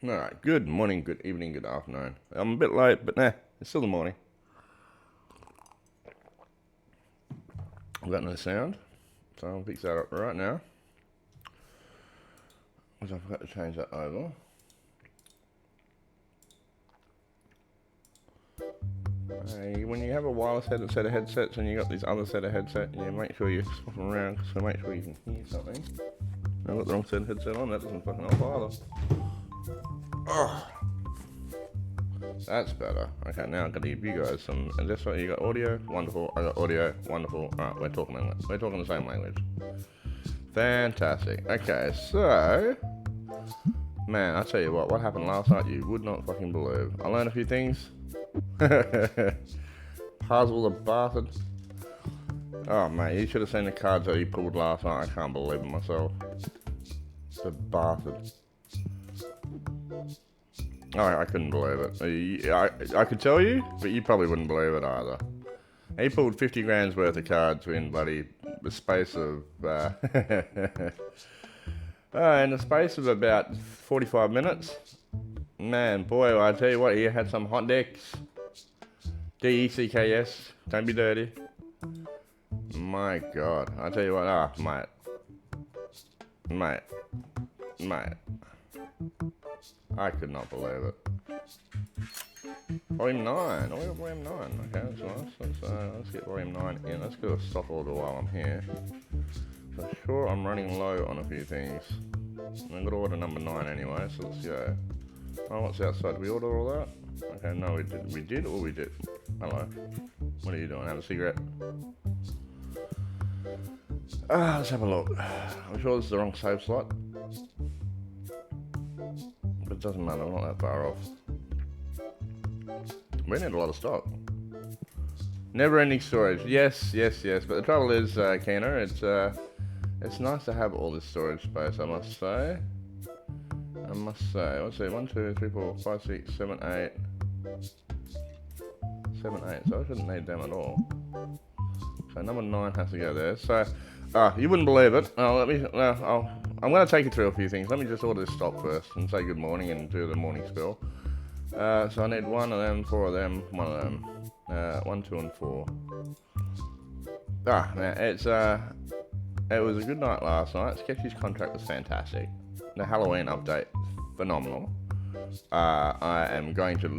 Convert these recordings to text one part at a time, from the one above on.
Alright, good morning, good evening, good afternoon. I'm a bit late, but nah, it's still the morning. I've got no sound, so I'll fix that up right now. Because I forgot to change that over. When you have a wireless set of headsets and you got this other set of headset, you make sure you swap them around so make sure you can hear something. I've got the wrong set of headset on, that doesn't fucking help either. Oh, that's better. Okay, now I'm gonna give you guys some. And that's what you got audio, wonderful. I got audio, wonderful. Alright, we're talking language. We're talking the same language. Fantastic. Okay, so man, I tell you what happened last night you would not fucking believe. I learned a few things. Puzzle the bastard. Oh mate, you should have seen the cards that he pulled last night. I can't believe it myself. The bastard. I couldn't believe it. I could tell you, but you probably wouldn't believe it either. He pulled 50 grand's worth of cards in bloody the space of in the space of about 45 minutes. Man, boy, I tell you what, he had some hot decks. DECKS, don't be dirty. My God, I tell you what, mate, I could not believe it. Volume 9, oh, we got Volume 9, okay, that's nice. Let's get Volume 9 in. Let's do a stock order while I'm here. For sure, I'm running low on a few things. I'm gonna order number 9 anyway, so let's go. Oh, what's outside? Did we order all that? Okay, no, we did. We did. Hello. What are you doing? Have a cigarette? Let's have a look. I'm sure this is the wrong save slot. But it doesn't matter, we're not that far off. We need a lot of stock. Never ending storage. Yes. But the trouble is, Keno, it's nice to have all this storage space, I must say. Let's see, 1, 2, 3, 4, 5, 6, 7, 8. 7, 8, so I shouldn't need them at all. So number 9 has to go there. So, you wouldn't believe it. I'm going to take you through a few things. Let me just order this stock first and say good morning and do the morning spill. So I need 1 of them, 4 of them, 1 of them. 1, 2, and 4. Man, it was a good night last night. Sketchy's contract was fantastic. The Halloween update, phenomenal. I am going to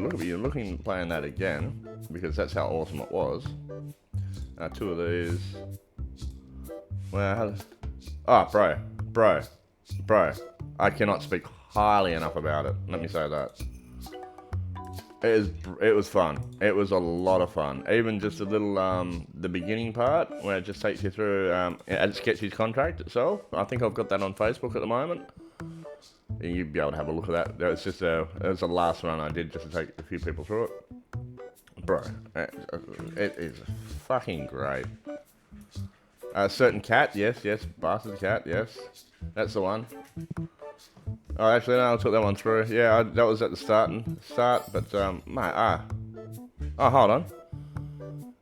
playing that again because that's how awesome it was. 2 of these. Well, bro. I cannot speak highly enough about it. Let me say that. It was fun. It was a lot of fun. Even just a little the beginning part where it just takes you through Sketchy's contract itself. I think I've got that on Facebook at the moment. You'd be able to have a look at that. It was the last run I did just to take a few people through it. Bro, it is fucking great. Certain cat, yes, bastard cat, yes. That's the one. Oh, actually, no, I took that one through. Yeah, that was at the start, but, mate, oh, hold on.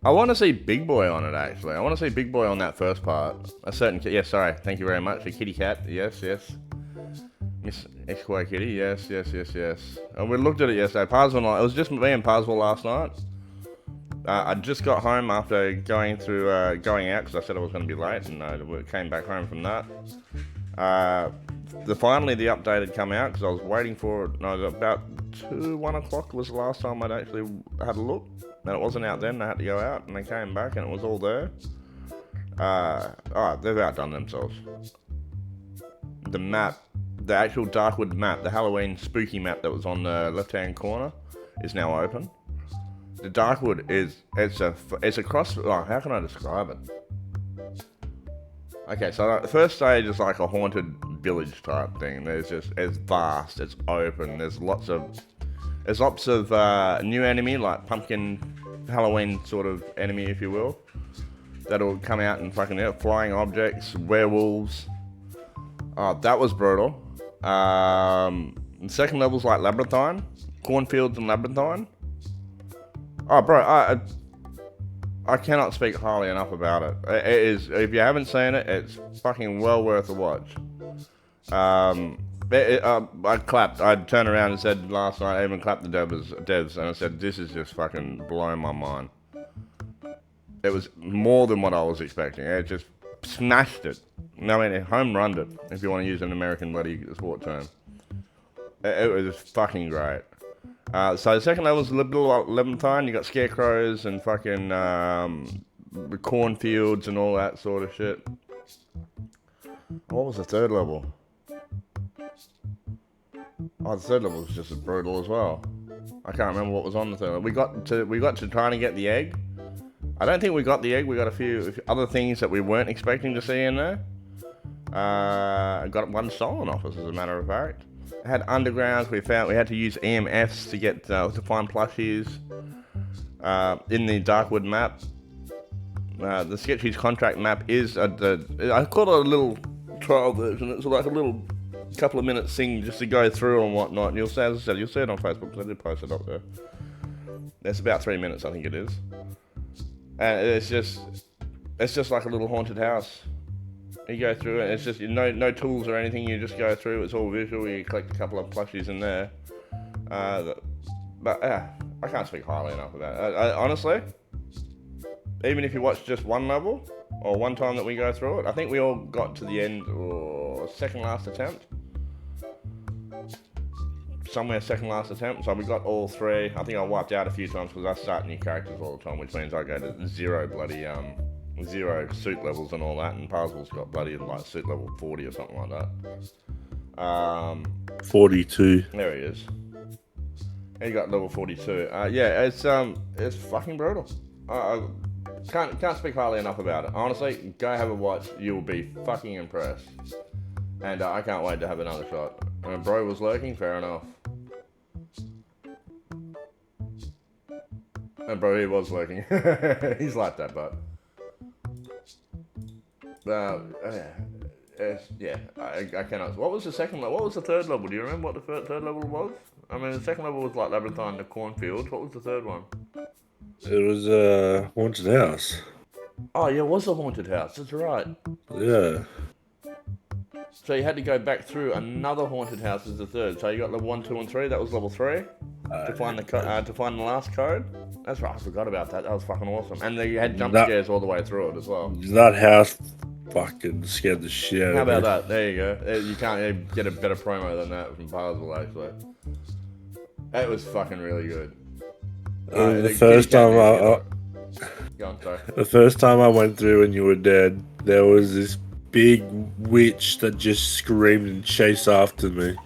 I want to see Big Boy on it, actually. I want to see Big Boy on that first part. A certain cat, yes, sorry, thank you very much. A kitty cat, yes. Miss X-Quay Kitty, yes. And we looked at it yesterday. Parswell, it was just me and Parswell last night. I just got home after going out because I said I was going to be late, and I came back home from that. Finally the update had come out because I was waiting for it. No, about 1 o'clock was the last time I'd actually had a look. And it wasn't out then. I had to go out, and they came back, and it was all there. They've outdone themselves. The map. The actual Darkwood map, the Halloween spooky map that was on the left-hand corner, is now open. The Darkwood it's a cross. Oh, how can I describe it? Okay, so the first stage is like a haunted village type thing. It's vast, it's open. There's lots of new enemy like pumpkin Halloween sort of enemy, if you will, that'll come out and fucking flying objects, werewolves. Oh, that was brutal. The second level's like Labyrinthine, Cornfields and Labyrinthine. Oh, bro, I cannot speak highly enough about it. It is, if you haven't seen it, it's fucking well worth a watch. I clapped. I turned around and said last night, I even clapped the devs, and I said, this is just fucking blowing my mind. It was more than what I was expecting. It just smashed it. No, I mean, it home runned it, if you want to use an American bloody sport term. It was fucking great. So the second level was a little like Levantine. You got scarecrows and fucking the cornfields and all that sort of shit. What was the third level? Oh, the third level was just as brutal as well. I can't remember what was on the third level. We got to trying to get the egg. I don't think we got the egg. We got a few other things that we weren't expecting to see in there. I got one stolen off us, as a matter of fact. It had undergrounds. We had to use EMFs to get to find plushies in the Darkwood map. The Sketchy's contract map is I call it a little trial version. It's like a little couple of minutes thing just to go through and whatnot. And you'll see, as I said, you'll see it on Facebook because I did post it up there. It's about 3 minutes, I think it is. And it's just like a little haunted house. You go through it, it's just no tools or anything, you just go through, it's all visual, you collect a couple of plushies in there. But I can't speak highly enough about it. Honestly, even if you watch just one level, or one time that we go through it, I think we all got to the end, or second last attempt. Somewhere second last attempt, so we got all three. I think I wiped out a few times because I start new characters all the time, which means I go to zero suit levels and all that, and Puzzle's got bloody like suit level 40 or something like that. 42. There he is. He got level 42. Yeah, it's fucking brutal. I can't speak highly enough about it. Honestly, go have a watch. You'll be fucking impressed. And I can't wait to have another shot. And bro was lurking, fair enough. And bro, he was lurking. He's like that, but. I cannot. What was the second level? What was the third level? Do you remember what the third level was? I mean, the second level was like Labyrinthine, the cornfields. What was the third one? It was a haunted house. Oh, yeah, it was a haunted house. That's right. Yeah. So you had to go back through another haunted house as the third. So you got level 1, 2, and 3. That was level 3 to find the last code. That's right. I forgot about that. That was fucking awesome. And then you had jump scares all the way through it as well. That house fucking scared the shit out of me. How about that? There you go. You can't get a better promo than that from Puzzle, actually. That was fucking really good. The first time I went through and you were dead, there was this big witch that just screamed and chased after me.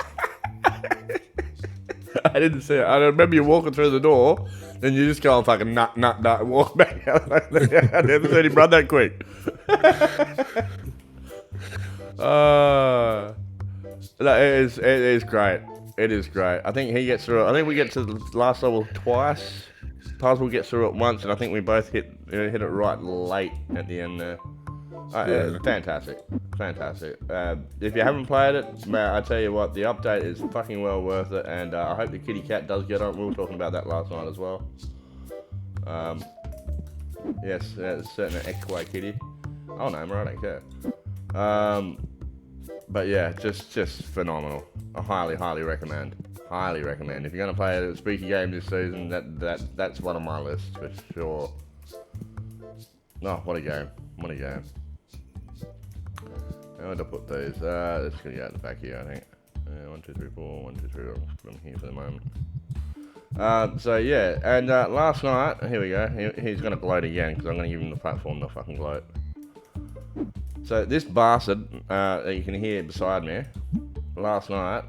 I didn't see it. I remember you walking through the door, then you just go and fucking nut, and walk back out. I never seen him run that quick. It is great. It is great. I think he gets through it. I think we get to the last level twice. Puzzle gets through it once, and I think we both hit it right late at the end there. Fantastic. If you haven't played it, man, I tell you what, the update is fucking well worth it, and I hope the kitty cat does get on. We were talking about that last night as well. Yes, it's certainly an XY kitty. Oh no, I don't care. But yeah, just phenomenal. I highly recommend. Highly recommend. If you're gonna play a spooky game this season, that's one on my list for sure. Oh, what a game! What a game! How would I put these? Let's go out the back here, I think. 1, 2, 3, 4. 1, 2, 3. I'll put them here for the moment. So yeah, and last night, here we go. He's gonna gloat again because I'm gonna give him the platform to fucking gloat. So this bastard that you can hear beside me, last night,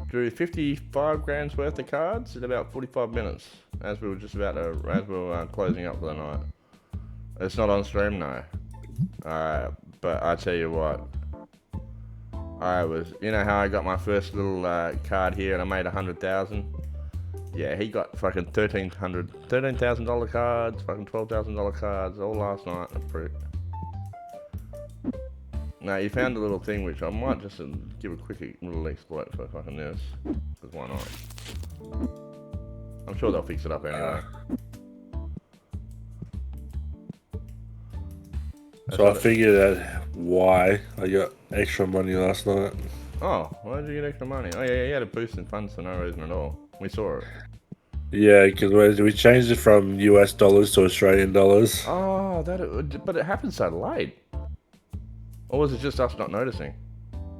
drew 55 grand's worth of cards in about 45 minutes, as we were closing up for the night. It's not on stream, no. But I tell you what, you know how I got my first little card here and I made 100,000? Yeah, he got fucking $13,000 cards, fucking $12,000 cards, all last night. Now, you found a little thing which I might just give a quick little exploit for fucking this, because why not? I'm sure they'll fix it up anyway. So I figured out why I got extra money last night. Oh, why did you get extra money? Oh yeah, you had a boost in funds for no reason at all. We saw it. Yeah, because we changed it from US dollars to Australian dollars. Oh, but it happened so late. Or was it just us not noticing?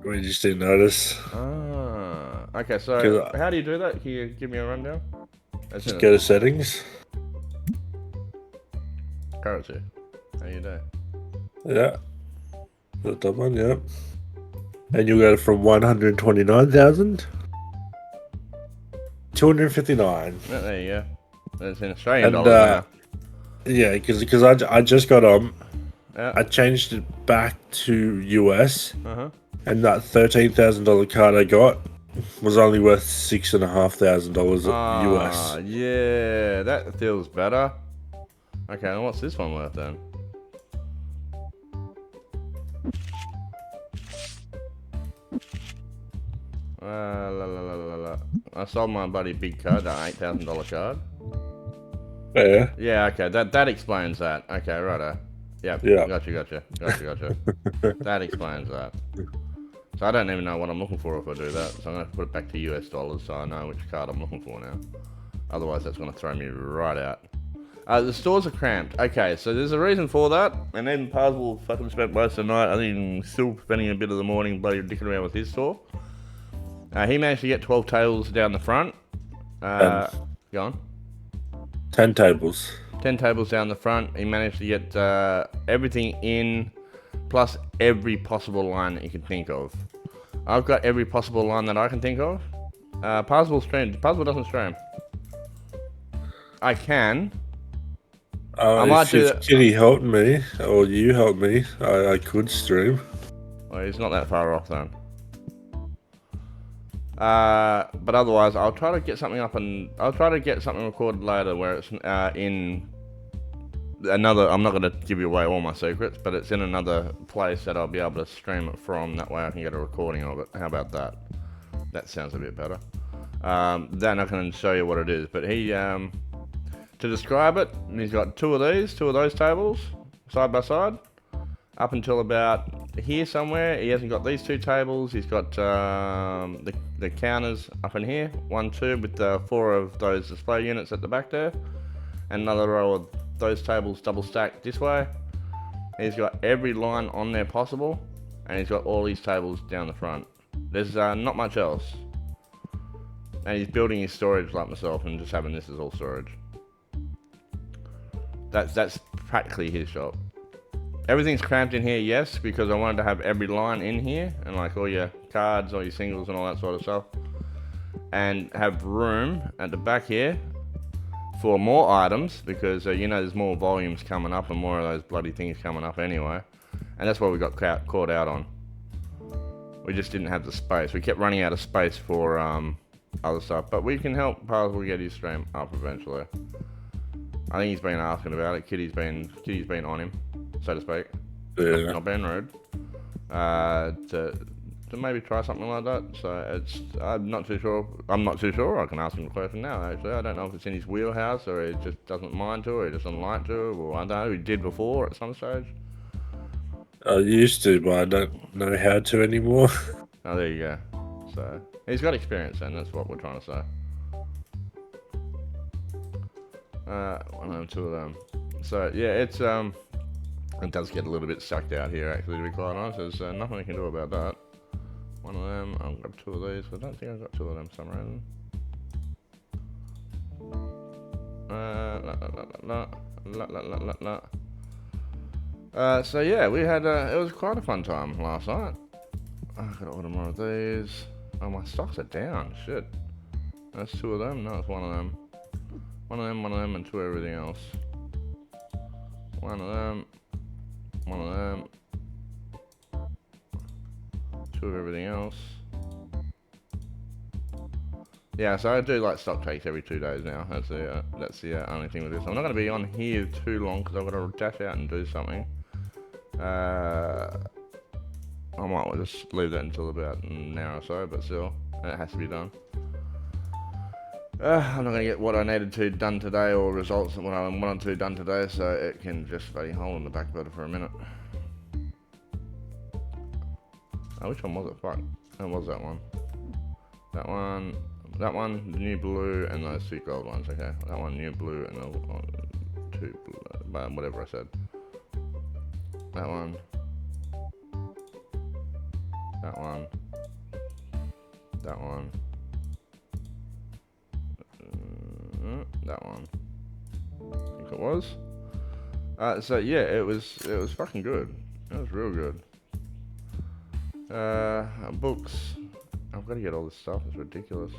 We just didn't notice. Ah, okay. So Because how do you do that? Can you give me a rundown? That's just in go to settings. currency. How you do? Yeah. The top one, yeah. And you'll go from 129,000 259. Yeah, there you go. That's in Australian And dollars yeah, because I just got on. now. I changed it back to US, Yeah. and that $13,000 card I got was only worth $6,500 Ah, US. yeah, that feels better. Okay, and what's this one worth then? I sold my buddy big card, that $8,000 card. Yeah. Yeah, okay, that explains that. Okay, righto. Yep, Yeah. gotcha. That explains that. So I don't even know what I'm looking for if I do that. So I'm going to have to put it back to US dollars so I know which card I'm looking for now. Otherwise that's going to throw me right out. The stores are cramped. Okay, so there's a reason for that. And then Parsable fucking spent most of the night, I think still spending a bit of the morning bloody dicking around with his store. He managed to get 12 tables down the front. Go on. 10 tables. 10 tables down the front. He managed to get everything in, plus every possible line that you can think of. I've got every possible line that I can think of. Parsable streams. Parsable doesn't stream. I can. I might do that. Kitty helped me, or you helped me, I could stream. Well, he's not that far off then. But otherwise, I'll try to get something up and I'll try to get something recorded later where it's in another. I'm not going to give you away all my secrets, but it's in another place that I'll be able to stream it from. That way, I can get a recording of it. How about that? That sounds a bit better. Then I can show you what it is. But he, to describe it, he's got two of those tables side by side, up until about here somewhere. He hasn't got these two tables. He's got the counters up in here, 1, 2, with 4 of those display units at the back there, and another row of those tables double stacked this way. He's got every line on there possible, and he's got all these tables down the front. There's not much else, and he's building his storage like myself and just having this as all storage. That's practically his shop. Everything's cramped in here, yes, because I wanted to have every line in here, and like all your cards, all your singles and all that sort of stuff. And have room at the back here for more items, because you know there's more volumes coming up and more of those bloody things coming up anyway. And that's what we got caught out on. We just didn't have the space. We kept running out of space for other stuff, but we can help Parsable get his stream up eventually. I think he's been asking about it. Kitty's been on him, so to speak. Yeah. Not being rude. To maybe try something like that. So I'm not too sure. I can ask him a question now. Actually, I don't know if it's in his wheelhouse or he just doesn't mind to, or he doesn't like to, or I don't know. He did before at some stage. I used to, but I don't know how to anymore. Oh, there you go. So he's got experience, and that's what we're trying to say. One of them, two of them. So yeah, it does get a little bit sucked out here, actually, to be quite honest. There's nothing I can do about that. One of them, I'll grab 2 of these. I don't think I've got 2 of them for some reason. So yeah, we had it was quite a fun time last night. I gotta order more of these. Oh, my stocks are down. Shit. That's 2 of them. No, it's 1 of them. One of them, and 2 of everything else. 1 of them. 1 of them. 2 of everything else. Yeah, so I do like stock takes every 2 days now. That's the only thing with this. I'm not going to be on here too long because I've got to dash out and do something. I might just leave that until about an hour or so, but still, it has to be done. I'm not going to get what I needed to done today, or results of what I wanted to done today, so it can just bloody hold in the back burner for a minute. Oh, which one was it? Fuck. That was that one. That one. That one, the new blue, and those two gold ones. Okay, that one, new blue, and the two blue, whatever I said. That one. That one. That one. That one. I think it was. So yeah, it was fucking good. It was real good. Books. I've got to get all this stuff. It's ridiculous.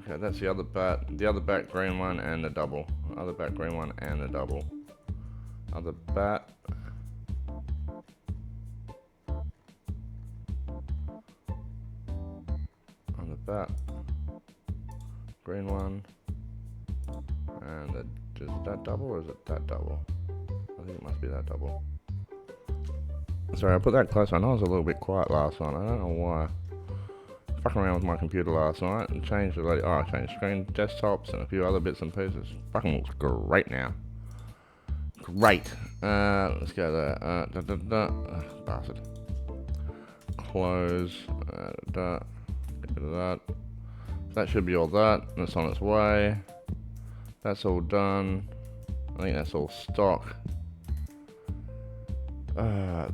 Okay, that's the other bat. The other bat green one and the double. Other bat green one and the double. Other bat. On the bat. Green one. And is that double or is it that double? I think it must be that double. Sorry, I put that close. I know I was a little bit quiet last night. I don't know why. Fucking around with my computer last night and changed the I changed screen desktops and a few other bits and pieces. Fucking looks great now. Great. Let's go there. Bastard. Close. Get rid of that. That should be all that. That's on its way. That's all done. I think that's all stock.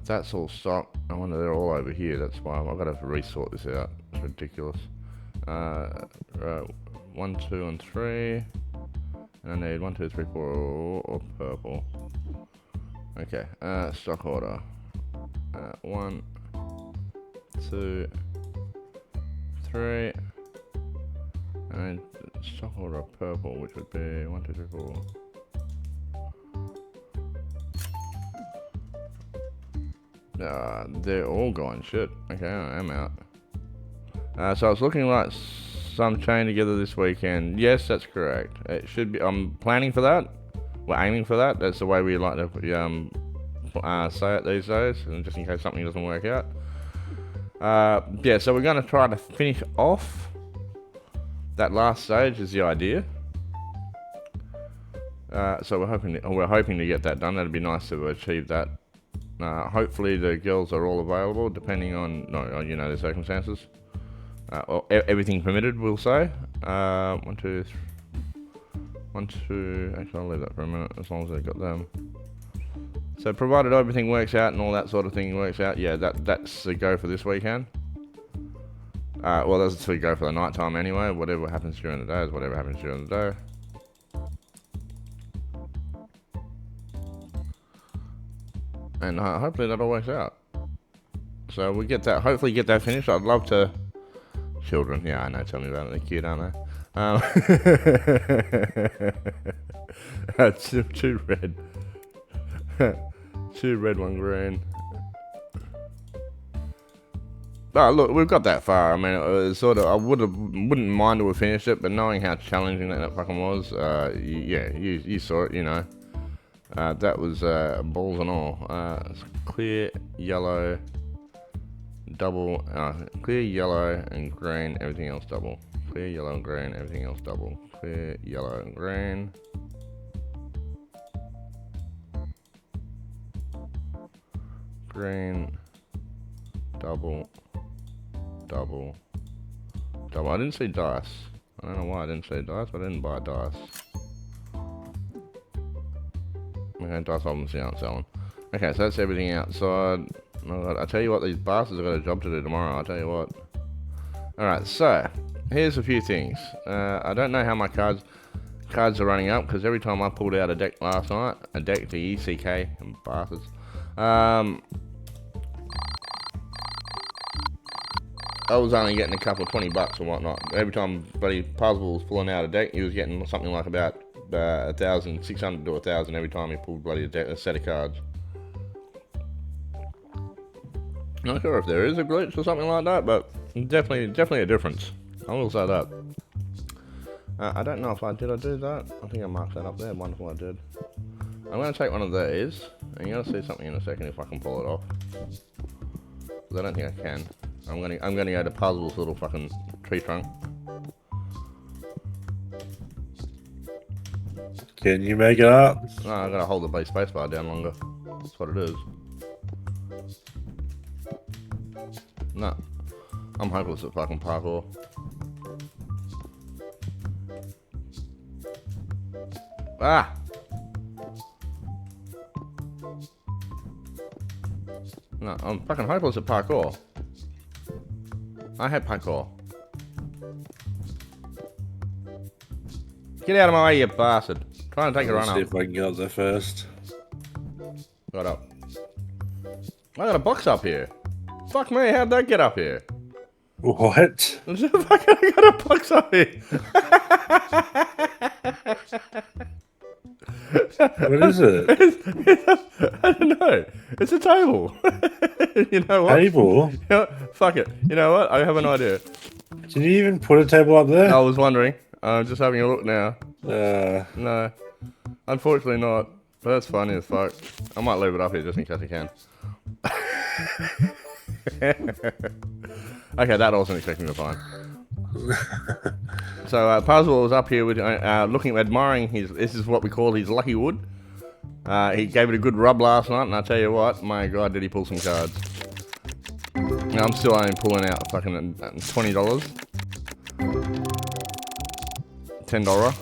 That's all stock. I wonder they're all over here. That's why I've got to resort this out. It's ridiculous. 1, 2, and 3. And I need 1, 2, 3, 4, or purple. Okay. Stock order. 1, 2, 3. And stock order of purple, which would be 1, 2, 3, 4. They're all gone. Shit. Okay, I am out. So it's looking like some chain together this weekend. Yes, that's correct. It should be. I'm planning for that. We're aiming for that. That's the way we like to say it these days, and just in case something doesn't work out. Yeah. So we're going to try to finish off that last stage. Is the idea. So we're hoping to get that done. That'd be nice to achieve that. Hopefully the girls are all available, depending on the circumstances. Or everything permitted, we'll say. 1, 2, 1, 2. Actually, I'll leave that for a minute, as long as they've got them. So, provided everything works out and all that sort of thing works out, yeah, that's the go for this weekend. Well, that's the go for the night time anyway. Whatever happens during the day is whatever happens during the day. And hopefully that all works out. So we get that, hopefully get that finished. I'd love to. Children, yeah, I know. Tell me about it. They're cute, aren't they? Two red, 2 red, 1 green. Oh, look, we've got that far. I mean, it was sort of. I wouldn't mind to have finished it, but knowing how challenging that fucking was, yeah, you saw it, you know. That was balls and all. Clear, yellow, double. Clear, yellow, and green. Everything else double. Clear, yellow, and green. Everything else double. Clear, yellow, and green. Green, double, double, double. I didn't see dice. I don't know why I didn't see dice, but I didn't buy dice. Okay, dice obviously aren't selling. Okay, so that's everything outside. I tell you what, these bastards have got a job to do tomorrow, I'll tell you what. Alright, so, here's a few things. I don't know how my cards are running up, because every time I pulled out a deck last night, a deck, the ECK, and bastards, I was only getting a couple of $20 or whatnot. Every time bloody Puzzle was pulling out a deck, he was getting something like about 1,600 to 1,000 every time he pulled bloody a set of cards. Not sure if there is a glitch or something like that, but definitely a difference. I will say that. I don't know if I do that. I think I marked that up there. Wonderful, I did. I'm going to take one of these, and you're going to see something in a second if I can pull it off. Because I don't think I can. I'm going to go to Puzzle's little fucking tree trunk. Can you make it up? No, I gotta hold the base spacebar down longer. That's what it is. No. I'm hopeless at fucking parkour. Ah! No, I'm fucking hopeless at parkour. I hate parkour. Get out of my way, you bastard. Trying to take a run Let's up. see if I can get up there first. Got up. I got a box up here. Fuck me, how'd that get up here? What? I got a box up here. What is it? I don't know. It's a table. You know what? Table? You know, fuck it. You know what? I have an idea. Did you even put a table up there? I was wondering. I'm just having a look now. No. Unfortunately not. But that's funny as fuck. I might leave it up here just in case I can. Okay, that I wasn't expecting to find. So Puzzle was up here with looking, admiring his. This is what we call his lucky wood. He gave it a good rub last night, and I tell you what, my god, did he pull some cards. Now, I'm still only pulling out fucking $20, $10.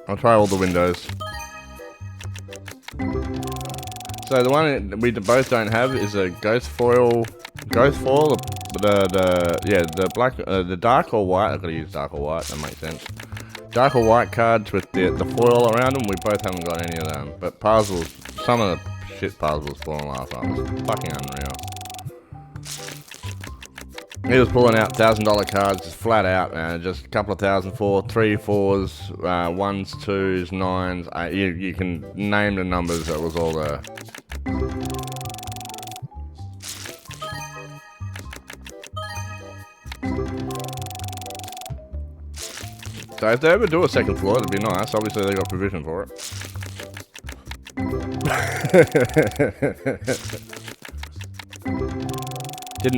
I'll try all the windows. So the one we both don't have is a ghost foil. Ghost foil, the black, the dark or white. I've got to use dark or white. That makes sense. Dark or white cards with the foil around them. We both haven't got any of them. But puzzles, some of the shit puzzles falling last night was fucking unreal. He was pulling out $1,000 cards just flat out, man. Just a couple of thousand for 3 4s, 1s, 2s, 9s. You can name the numbers. That was all there. So if they ever do a second floor, it'd be nice. Obviously, they got provision for it.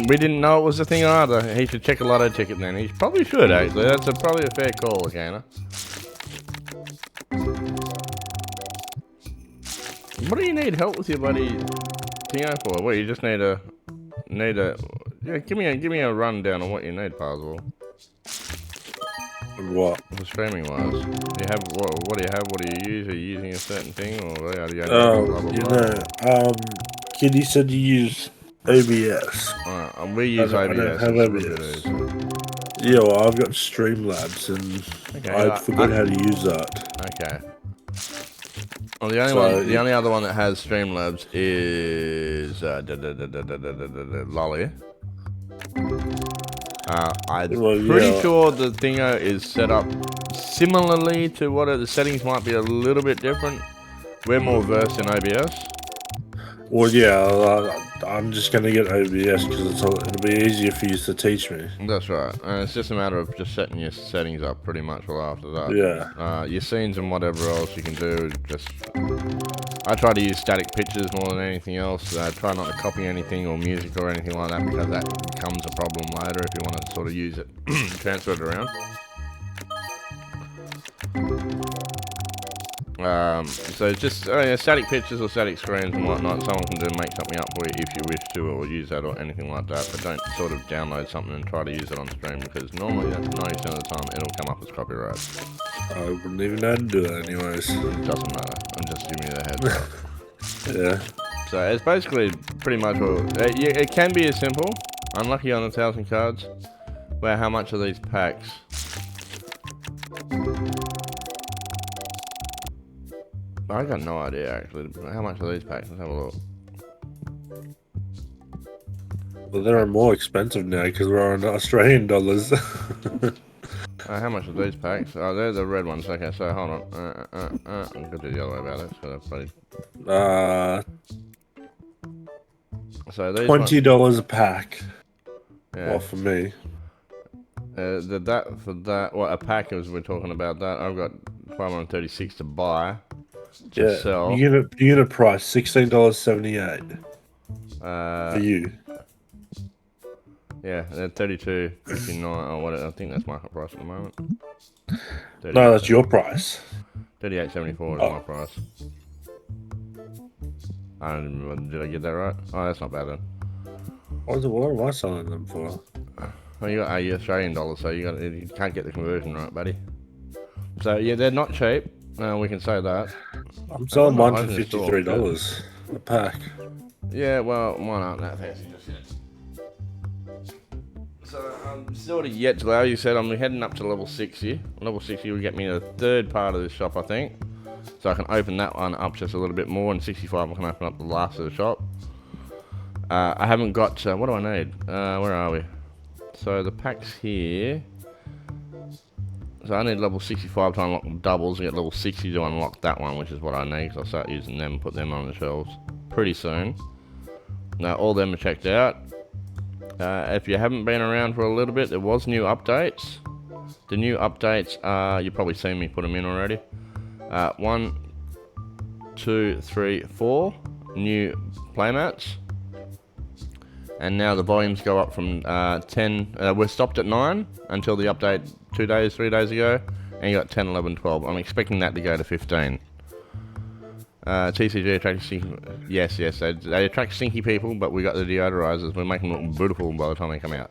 We didn't know it was a thing either. He should check a lotto ticket then. He probably should, actually. That's probably a fair call, Akana. What do you need help with your bloody Tingo for? What, you just need a... Yeah, give me a rundown on what you need, Puzzle. What? The streaming wise. Do you have what do you have? What do you use? Are you using a certain thing or blah, blah, blah? Kitty said you use OBS. Alright, we use OBS. I don't have OBS. Yeah, well, I've got Streamlabs and Okay, I forgot how to use that. Okay. Well, the only other one that has Streamlabs is Lolly. I'm pretty sure the Thingo is set up similarly to what the settings might be a little bit different. We're more versed in OBS. Well, yeah, I'm just going to get OBS because it'll be easier for you to teach me. That's right. And it's just a matter of just setting your settings up pretty much well after that. Yeah. Your scenes and whatever else you can do, just... I try to use static pictures more than anything else. Try not to copy anything or music or anything like that because that becomes a problem later if you want to sort of use it, transfer it around. So it's just static pictures or static screens and whatnot. Someone can make something up for you if you wish to, or use that or anything like that. But don't sort of download something and try to use it on stream because normally 90% of the time it'll come up as copyright. I wouldn't even know how to do that anyways. It doesn't matter. I'm just giving you the heads up. Yeah. So it's basically pretty much all. It can be as simple. Unlucky on 1,000 cards. Well, how much are these packs? I got no idea actually. How much are these packs? Let's have a look. Well, they're more expensive now because we're on Australian dollars. How much are these packs? Oh, they're the red ones. Okay, so hold on. I'm going to do the other way about it. So these $20 a pack. Yeah. Well, for me. What a pack is? We're talking about that. I've got 536 to buy. Yeah. Sell. Unit price $16.78. For you. Yeah, they're $32.59 or what? I think that's market price at the moment. No, that's your price. $38.74 is my price. I don't know, did I get that right? Oh, that's not bad then. What am I selling them for? Well, you got Australian dollars, so you can't get the conversion right, buddy. So yeah, they're not cheap. We can say that. I'm selling not mine for open the store. $53 a pack. Yeah, well, mine aren't that fancy just yet. So I'm still yet to allow. You said I'm heading up to level 60. Level 60 will get me the third part of this shop, I think. So I can open that one up just a little bit more, and 65 I can open up the last of the shop. I haven't got. What do I need? Where are we? So the packs here. So I need level 65 to unlock the doubles, and get level 60 to unlock that one, which is what I need, because I'll start using them and put them on the shelves pretty soon. Now all them are checked out. If you haven't been around for a little bit, there was new updates. The new updates are, you've probably seen me put them in already. 1, 2, 3, 4 new playmats. And now the volumes go up from 10, we're stopped at 9 until the update 3 days ago, and you got 10, 11, 12. I'm expecting that to go to 15. TCG attracts stinky, yes, they attract stinky people, but we got the deodorizers. We're making them look beautiful by the time they come out.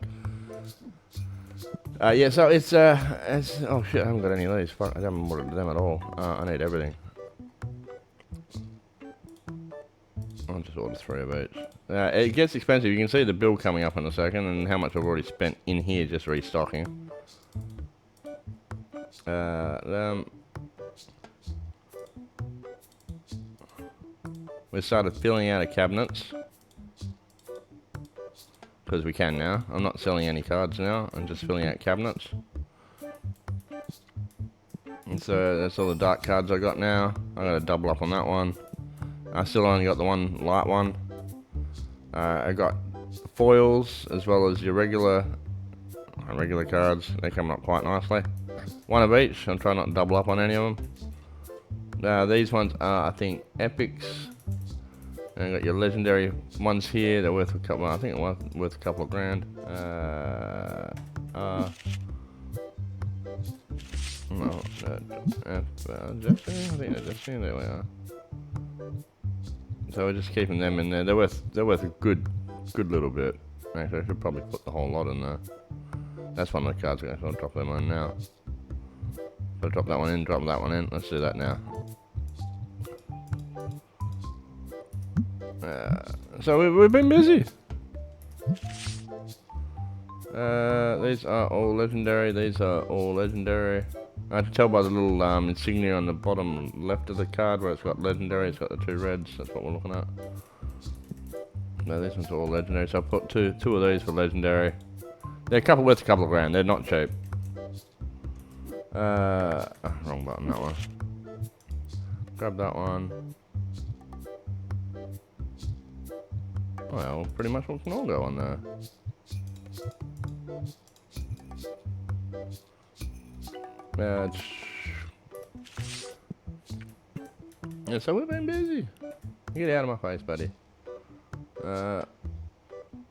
Yeah, so it's, oh shit, I haven't got any of these. Fuck, I haven't ordered them at all. I need everything. I'll just order 3 of each. It gets expensive. You can see the bill coming up in a second, and how much I've already spent in here just restocking. We started filling out of cabinets, because we can now. I'm not selling any cards now, I'm just filling out cabinets. And so that's all the dark cards I got now. I got a double up on that one. I still only got the one light one. I got foils as well as your regular cards. They're coming up quite nicely. 1 of each. I'm trying not to double up on any of them. These ones are, I think, epics. And I got your legendary ones here. They're worth a couple. I think they're worth a couple of grand. No, Destiny. I think they're Destiny. There we are. So we're just keeping them in there. They're worth a good little bit. Actually, I should probably put the whole lot in there. That's one of the cards. I'll drop them on now. So drop that one in, drop that one in. Let's do that now. So we've been busy. These are all legendary. These are all legendary. I can tell by the little insignia on the bottom left of the card where it's got legendary. It's got the 2 reds. That's what we're looking at. No, these ones are all legendary. So I put two of these for legendary. They're worth a couple of grand. They're not cheap. Wrong button. That one. Grab that one. Well, pretty much what can all go on there. Yeah, so we've been busy. Get out of my face, buddy.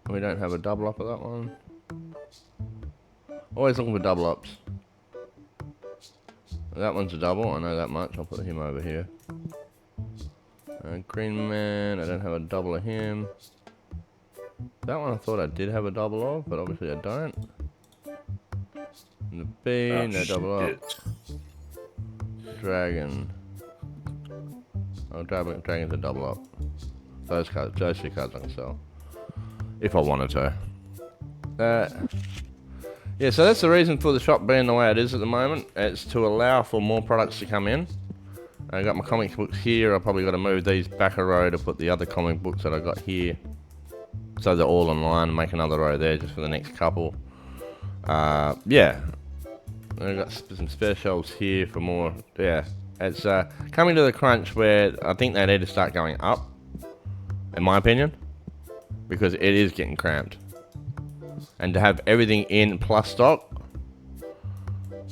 We don't have a double up of that one. Always looking for double ups. That one's a double, I know that much. I'll put him over here. Green Man, I don't have a double of him. That one I thought I did have a double of, but obviously I don't. And the B, no double up. Dragon. Oh, Dragon's a double up. Those 2 cards I can sell. If I wanted to. Yeah, so that's the reason for the shop being the way it is at the moment. It's to allow for more products to come in. I got my comic books here. I probably got to move these back a row to put the other comic books that I got here. So they're all online, and make another row there just for the next couple. Yeah. I've got some spare shelves here for more. Yeah. It's coming to the crunch where I think they need to start going up. In my opinion. Because it is getting cramped. And to have everything in plus stock.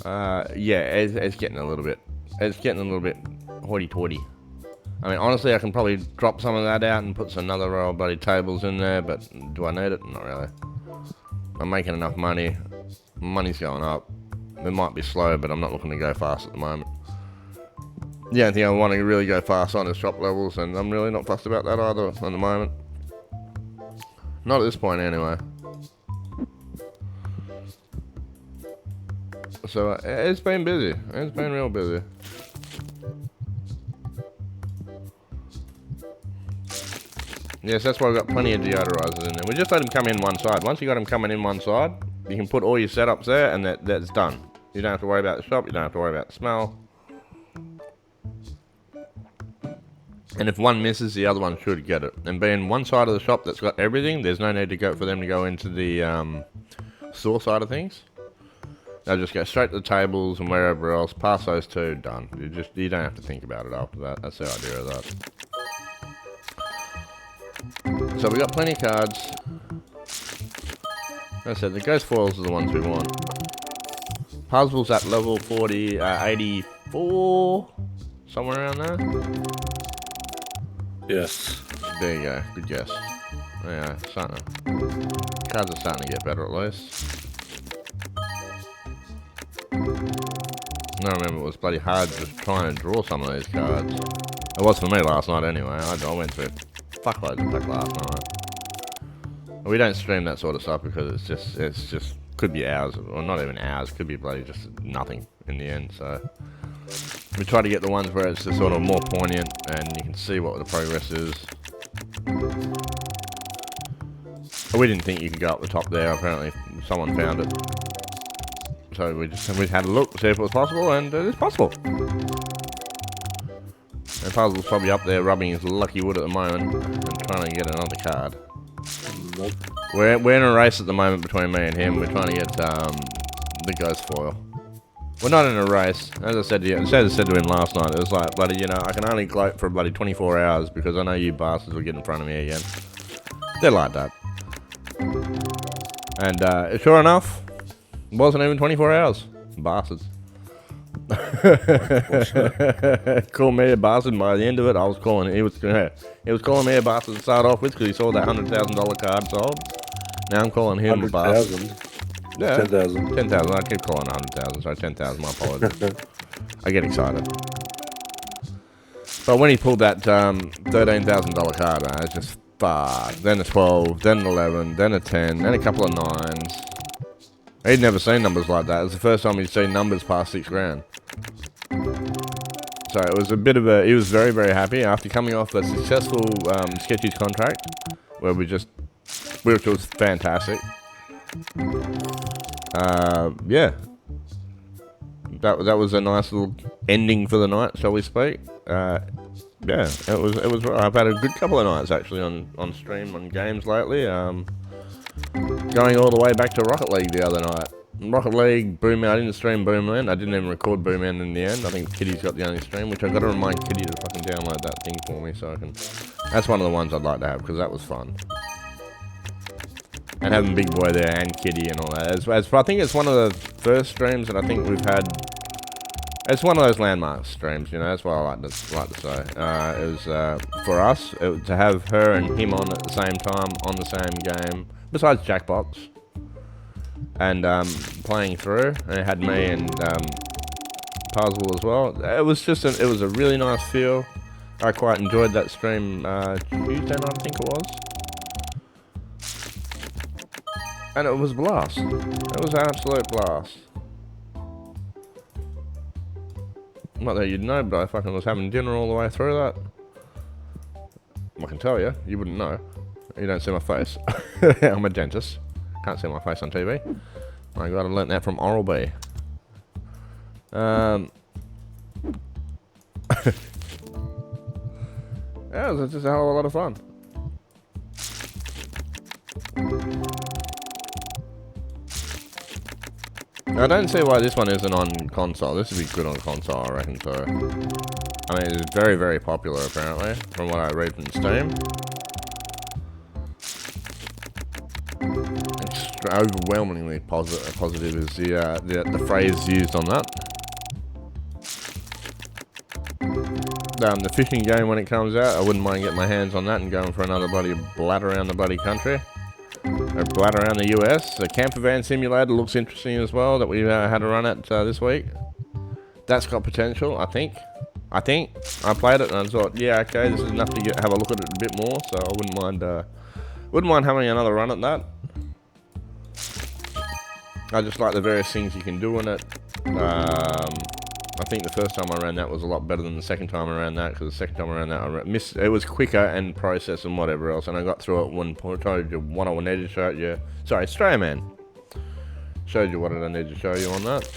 Yeah, it's getting a little bit. It's getting a little bit hoity-toity. I mean, honestly, I can probably drop some of that out and put another row of bloody tables in there, but do I need it? Not really. I'm making enough money. Money's going up. It might be slow, but I'm not looking to go fast at the moment. the only thing I want to really go fast on is shop levels, and I'm really not fussed about that either at the moment. Not at this point, anyway. So it's been busy. It's been real busy. Yes, that's why we've got plenty of deodorizers in there. We just let them come in one side. Once you got them coming in one side, you can put all your setups there, and that's done. You don't have to worry about the shop. You don't have to worry about the smell. And if one misses, the other one should get it. And being one side of the shop that's got everything, there's no need to go for them to go into the store side of things. They'll just go straight to the tables and wherever else. Pass those two, done. You don't have to think about it after that. That's the idea of that. So we got plenty of cards. As I said, the ghost foils are the ones we want. Puzzles at level 40, 84, somewhere around there. Yes. There you go. Good guess. Yeah, cards are starting to get better at least. I remember it was bloody hard just trying to draw some of these cards. It was for me last night anyway. I went through fuckloads of pack last night. We don't stream that sort of stuff because it's just could be hours, or not even hours, could be bloody just nothing in the end. So we try to get the ones where it's just sort of more poignant and you can see what the progress is. But we didn't think you could go up the top there. Apparently someone found it. So we had a look, see if it was possible, and it is possible. And Puzzle's probably up there rubbing his lucky wood at the moment and trying to get another card. Nope. We're in a race at the moment between me and him. We're trying to get the ghost foil. We're not in a race. As I said to him last night, it was like, bloody, you know, I can only gloat for bloody 24 hours because I know you bastards will get in front of me again. They're like that. And sure enough, it wasn't even 24 hours. Bastards. Call me a bastard. By the end of it, I was calling. He was calling me a bastard to start off with because he saw that $100,000 card sold. Now I'm calling him a bastard. Yeah, 10,000. 10,000. I keep calling 100,000. Sorry, 10,000. My apologies. I get excited. But when he pulled that $13,000 card, I was just fuck. Then a 12, then an 11, then a 10, then a couple of 9s. He'd never seen numbers like that. It was the first time he'd seen numbers past $6,000. So it was a bit of a... He was very, very happy after coming off a successful Sketchies contract, where which was fantastic. Yeah. That was a nice little ending for the night, shall we speak. Yeah, it was. I've had a good couple of nights actually on stream on games lately. Going all the way back to Rocket League the other night. Rocket League, Boomman. I didn't stream Boomman. I didn't even record Boomman in the end. I think Kitty's got the only stream, which I got to remind Kitty to fucking download that thing for me so I can. That's one of the ones I'd like to have because that was fun. And having Big Boy there and Kitty and all that. I think it's one of the first streams that I think we've had. It's one of those landmark streams, you know. That's what I like to say. It was for us to have her and him on at the same time on the same game. Besides Jackbox, and playing through, and it had me and Puzzle as well. It was just it was a really nice feel. I quite enjoyed that stream Tuesday night, I think it was, and it was a blast. It was an absolute blast. Not that you'd know, but I fucking was having dinner all the way through that. I can tell you, you wouldn't know. You don't see my face. I'm a dentist. Can't see my face on TV. My God, I learnt that from Oral-B. Yeah, it was just a hell of a lot of fun. I don't see why this one isn't on console. This would be good on console, I reckon, so. I mean, it's very, very popular, apparently, from what I read from Steam. Overwhelmingly positive is the phrase used on that. The fishing game when it comes out, I wouldn't mind getting my hands on that and going for another bloody blat around the bloody country. Or blat around the US. The camper van simulator looks interesting as well that we had a run at this week. That's got potential, I think. I think I played it and I thought, yeah, okay, this is enough to have a look at it a bit more. So I wouldn't mind having another run at that. I just like the various things you can do in it. I think the first time I ran that was a lot better than the second time I ran that, because the second time I ran that it was quicker and process and whatever else, and I got through it when I told you what I needed to show you. Sorry, Stray Man. Showed you what I needed to show you on that.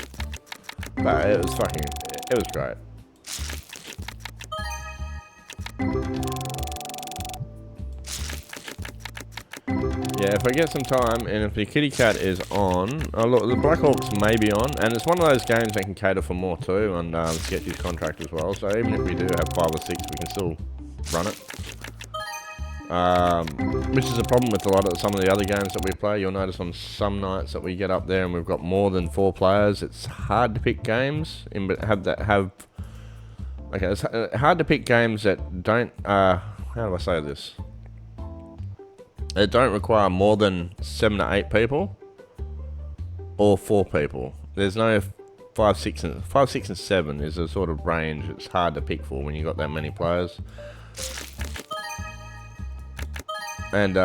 But it was great. Yeah, if I get some time, and if the kitty cat is on, oh look, the Black Hawks may be on, and it's one of those games that can cater for more too, and Sketchy's contract as well, so even if we do have 5 or 6, we can still run it. Which is a problem with some of the other games that we play. You'll notice on some nights that we get up there and we've got more than 4 players, it's hard to pick games, it's hard to pick games that don't, how do I say this? They don't require more than 7 to 8 people, or 4 people. There's no 5, 6, and 7 is a sort of range. It's hard to pick for when you got that many players. And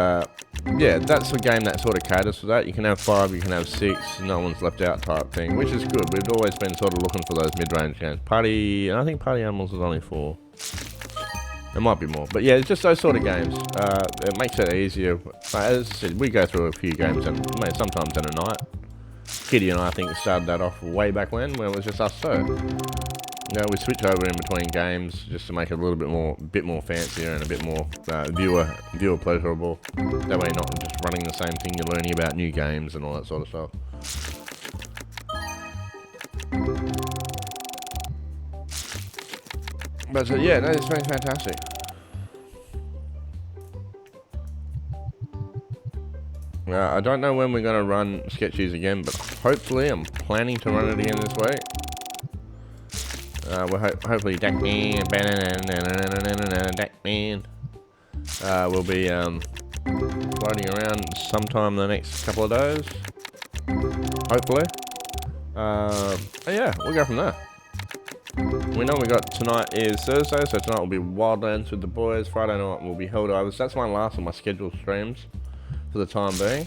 yeah, that's a game that sort of caters for that. You can have 5, you can have 6, no one's left out type thing, which is good. We've always been sort of looking for those mid-range games. And I think Party Animals is only 4. It might be more, but yeah, it's just those sort of games. It makes it easier. As I said, we go through a few games and sometimes in a night. Kitty and I think started that off way back when it was just us two. You know, we switch over in between games just to make it a little bit more fancier and a bit more viewer pleasurable. That way, you're not just running the same thing. You're learning about new games and all that sort of stuff. But yeah, no, this game's fantastic. I don't know when we're going to run Sketchies again, but hopefully I'm planning to run it again this week. We'll hopefully Dakman will be floating around sometime in the next couple of days. Hopefully. Yeah, we'll go from there. We know tonight is Thursday, so tonight will be Wildlands with the boys. Friday night will be Helldivers. That's my last of my scheduled streams for the time being.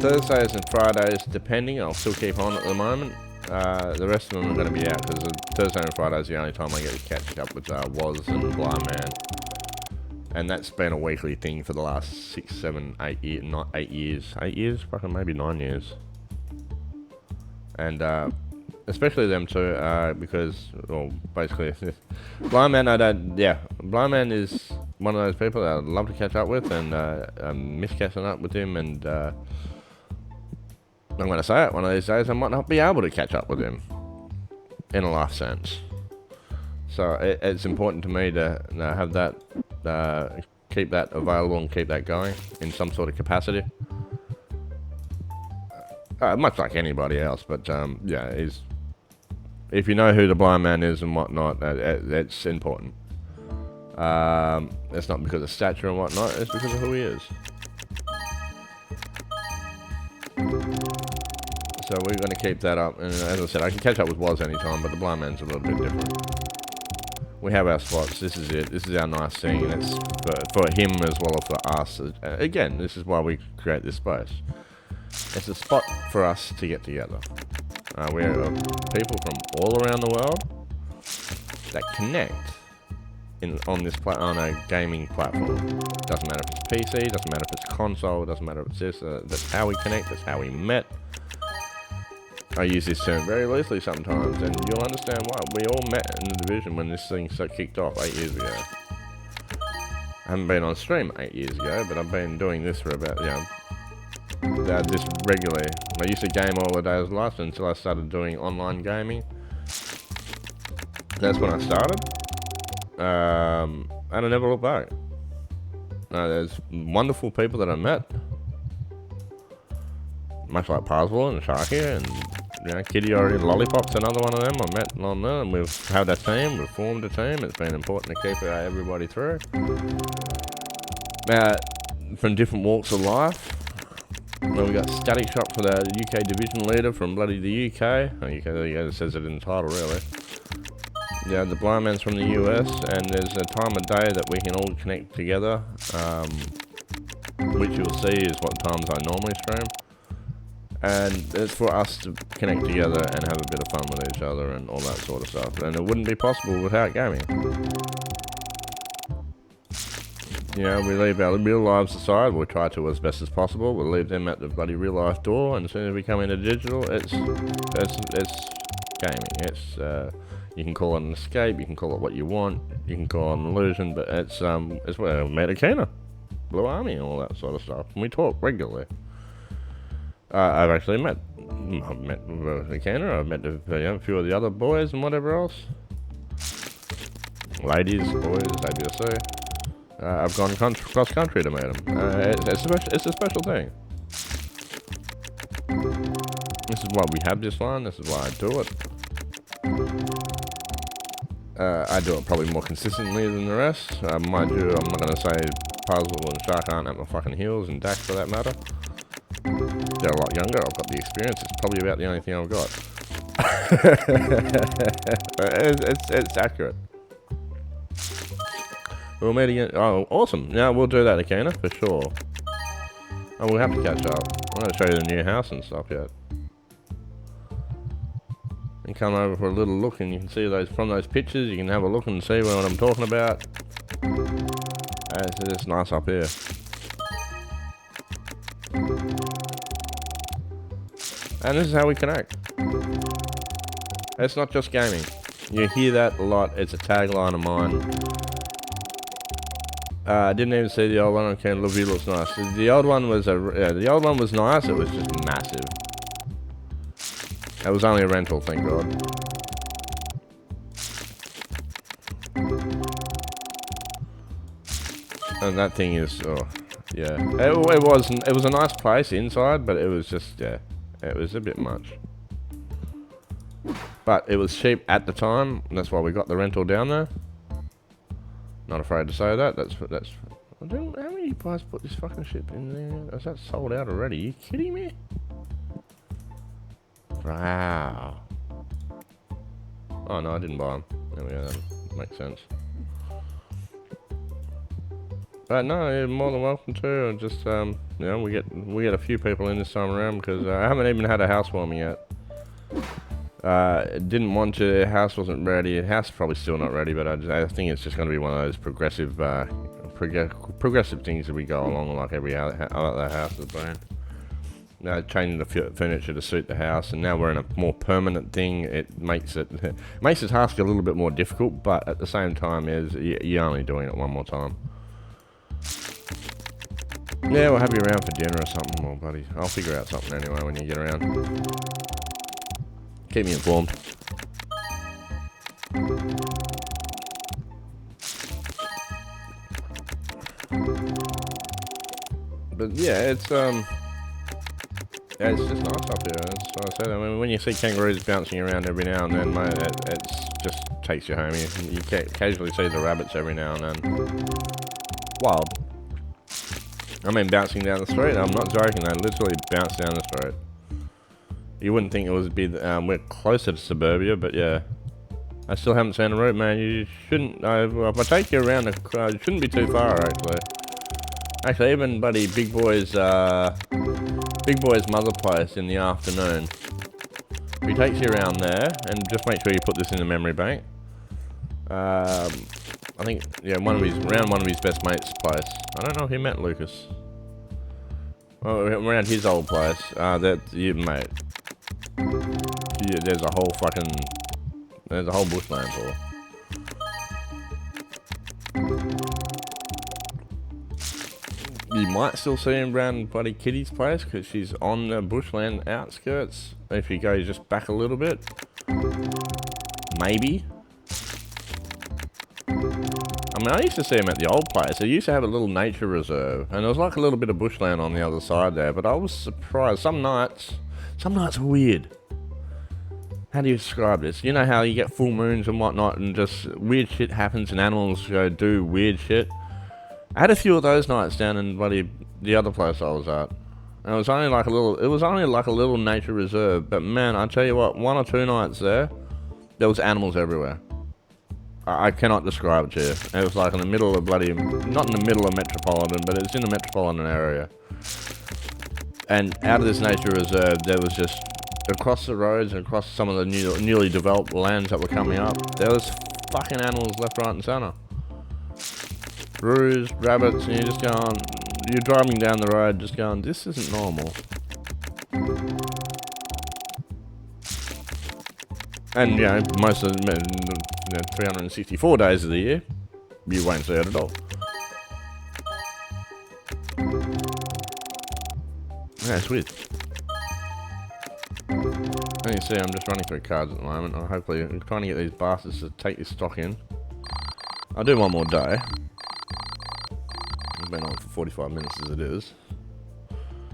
Thursdays and Fridays, depending, I'll still keep on at the moment. The rest of them are going to be out because Thursday and Friday is the only time I get to catch up with Woz and Blind Man. And that's been a weekly thing for the last 6, 7, 8 years. Not 8 years. 8 years? Fucking maybe 9 years. And especially them two, because, well, basically, Blind Man, Blind Man is one of those people that I'd love to catch up with, and I miss catching up with him, and I'm going to say it, one of these days I might not be able to catch up with him, in a life sense. So it's important to me to have that, keep that available and keep that going in some sort of capacity. Much like anybody else, but yeah, if you know who the Blind Man is and whatnot, it's important. It's not because of stature and whatnot, it's because of who he is. So we're going to keep that up, and as I said, I can catch up with Woz anytime, but the Blind Man's a little bit different. We have our spots, this is it, this is our nice thing, and it's for him as well as for us. Again, this is why we create this space. It's a spot for us to get together. We have people from all around the world that connect on a gaming platform. Doesn't matter if it's PC, doesn't matter if it's console, doesn't matter if it's this. That's how we connect, that's how we met. I use this term very loosely sometimes, and you'll understand why. We all met in the division when this thing kicked off 8 years ago. I haven't been on stream 8 years ago, but I've been doing this for about, this regularly. I used to game all the days of life until I started doing online gaming. That's when I started. And I never looked back. There's wonderful people that I met. Much like Parswell and Sharky and Kitty and Lollipop's another one of them. I met on there, and we've had a team, we've formed a team. It's been important to keep everybody through. From different walks of life. Well, we got Static Shock for the UK division leader from bloody the UK. UK, it says it in the title, really. Yeah, the blind man's from the US, and there's a time of day that we can all connect together, which you'll see is what times I normally stream. And it's for us to connect together and have a bit of fun with each other and all that sort of stuff. And it wouldn't be possible without gaming. You know, we leave our real lives aside. We'll try to as best as possible. We'll leave them at the bloody real life door. And as soon as we come into digital, it's gaming. It's you can call it an escape. You can call it what you want. You can call it an illusion. But it's where I met Akina, Blue Army, and all that sort of stuff. And we talk regularly. I've actually met Akina. I've met a few of the other boys and whatever else. Ladies, boys, ABSC. I've gone cross country to meet them. It's a special thing. This is why we have this line. This is why I do it. I do it probably more consistently than the rest. Mind you, I'm not going to say Puzzle and Shark aren't at my fucking heels, and Dax for that matter. They're a lot younger. I've got the experience. It's probably about the only thing I've got. It's accurate. We'll meet again. Oh, awesome. Yeah, we'll do that, Akina, for sure. And we'll have to catch up. I'm going to show you the new house and stuff yet. And come over for a little look, and you can see those from those pictures. You can have a look and see what I'm talking about. It's nice up here. And this is how we connect. It's not just gaming. You hear that a lot. It's a tagline of mine. I didn't even see the old one. Okay, the view looks nice. The old one was the old one was nice. It was just massive. It was only a rental, thank God. And that thing is, yeah. It was a nice place inside, but it was just, yeah, it was a bit much. But it was cheap at the time. And that's why we got the rental down there. Not afraid to say that. That's. I don't know how many guys put this fucking shit in there. Is that sold out already? Are you kidding me? Wow. Oh no, I didn't buy them. There we go. That makes sense. But no, you're more than welcome to. Just you know, we get a few people in this time around because I haven't even had a housewarming yet. Didn't want to. House wasn't ready. House is probably still not ready, but I think it's just going to be one of those progressive things that we go along like every other house is brand. Changing the furniture to suit the house, and now we're in a more permanent thing. It makes the task a little bit more difficult, but at the same time, you're only doing it one more time. Yeah, we'll have you around for dinner or something, well, buddy. I'll figure out something anyway when you get around. Keep me informed. But yeah, it's just nice up here. That's what I said. I mean, when you see kangaroos bouncing around every now and then, mate, it just takes you home. You occasionally see the rabbits every now and then. Wild. I mean, bouncing down the street. I'm not joking. They literally bounce down the street. You wouldn't think it would be. We're closer to suburbia, but yeah. I still haven't seen a route, man. You shouldn't. If I take you around, it shouldn't be too far, actually. Actually, even buddy, Big Boy's mother place in the afternoon. He takes you around there, and just make sure you put this in the memory bank. I think around one of his best mates' place. I don't know if he met Lucas. Well, around his old place. Mate. Yeah, there's a whole bushland for. You might still see him around buddy Kitty's place because she's on the bushland outskirts. If you go just back a little bit, maybe. I mean, I used to see him at the old place. They used to have a little nature reserve, and there was like a little bit of bushland on the other side there. But I was surprised. Some nights are weird. How do you describe this? You know how you get full moons and whatnot, and just weird shit happens, and animals go do weird shit. I had a few of those nights down in the other place I was at. And it was only like a little nature reserve. But man, I tell you what, 1 or 2 nights there was animals everywhere. I cannot describe it to you. It was like in the middle of bloody, not in the middle of Metropolitan, but it's in the Metropolitan area. And out of this nature reserve, there was just, across the roads and across some of the newly developed lands that were coming up, there was fucking animals left, right and centre. Roos, rabbits, and you're just going, you're driving down the road just going, this isn't normal. And, you know, most of the 364 days of the year, you won't see it at all. Yeah, it's weird. And you see, I'm just running through cards at the moment. Hopefully, I'm trying to get these bastards to take this stock in. I'll do one more day. I've been on for 45 minutes as it is.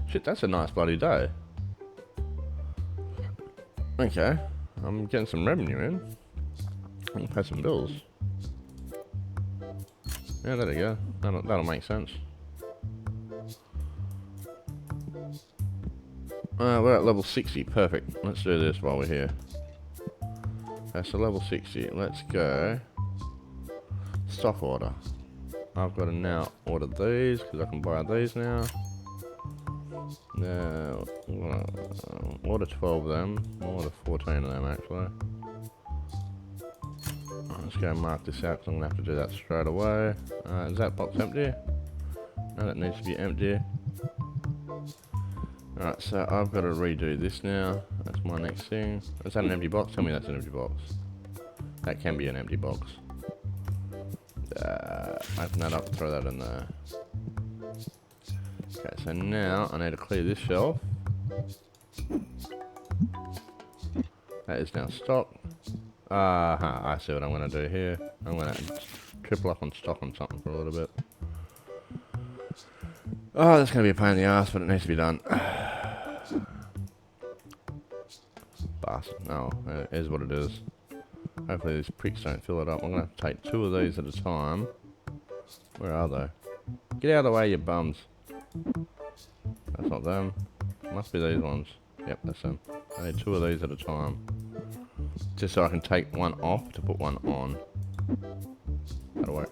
Shit, that's a nice bloody day. Okay, I'm getting some revenue in. I can pay some bills. Yeah, there you go. That'll make sense. We're at level 60. Perfect. Let's do this while we're here. Okay, so level 60. Let's go. Stock order. I've got to now order these because I can buy these now. Now, order 12 of them. Order 14 of them actually. Let's go mark this out because I'm going to have to do that straight away. Is that box empty? No, that needs to be empty. Alright, so I've got to redo this now. That's my next thing. Is that an empty box? Tell me that's an empty box. That can be an empty box. Open that up, throw that in there. Okay, so now I need to clear this shelf. That is now stock. I see what I'm going to do here. I'm going to triple up on stock on something for a little bit. Oh, that's going to be a pain in the ass, but it needs to be done. Bastard. No, it is what it is. Hopefully these pricks don't fill it up. I'm going to have to take 2 of these at a time. Where are they? Get out of the way, you bums. That's not them. Must be these ones. Yep, that's them. I need 2 of these at a time. Just so I can take one off to put one on. That'll work.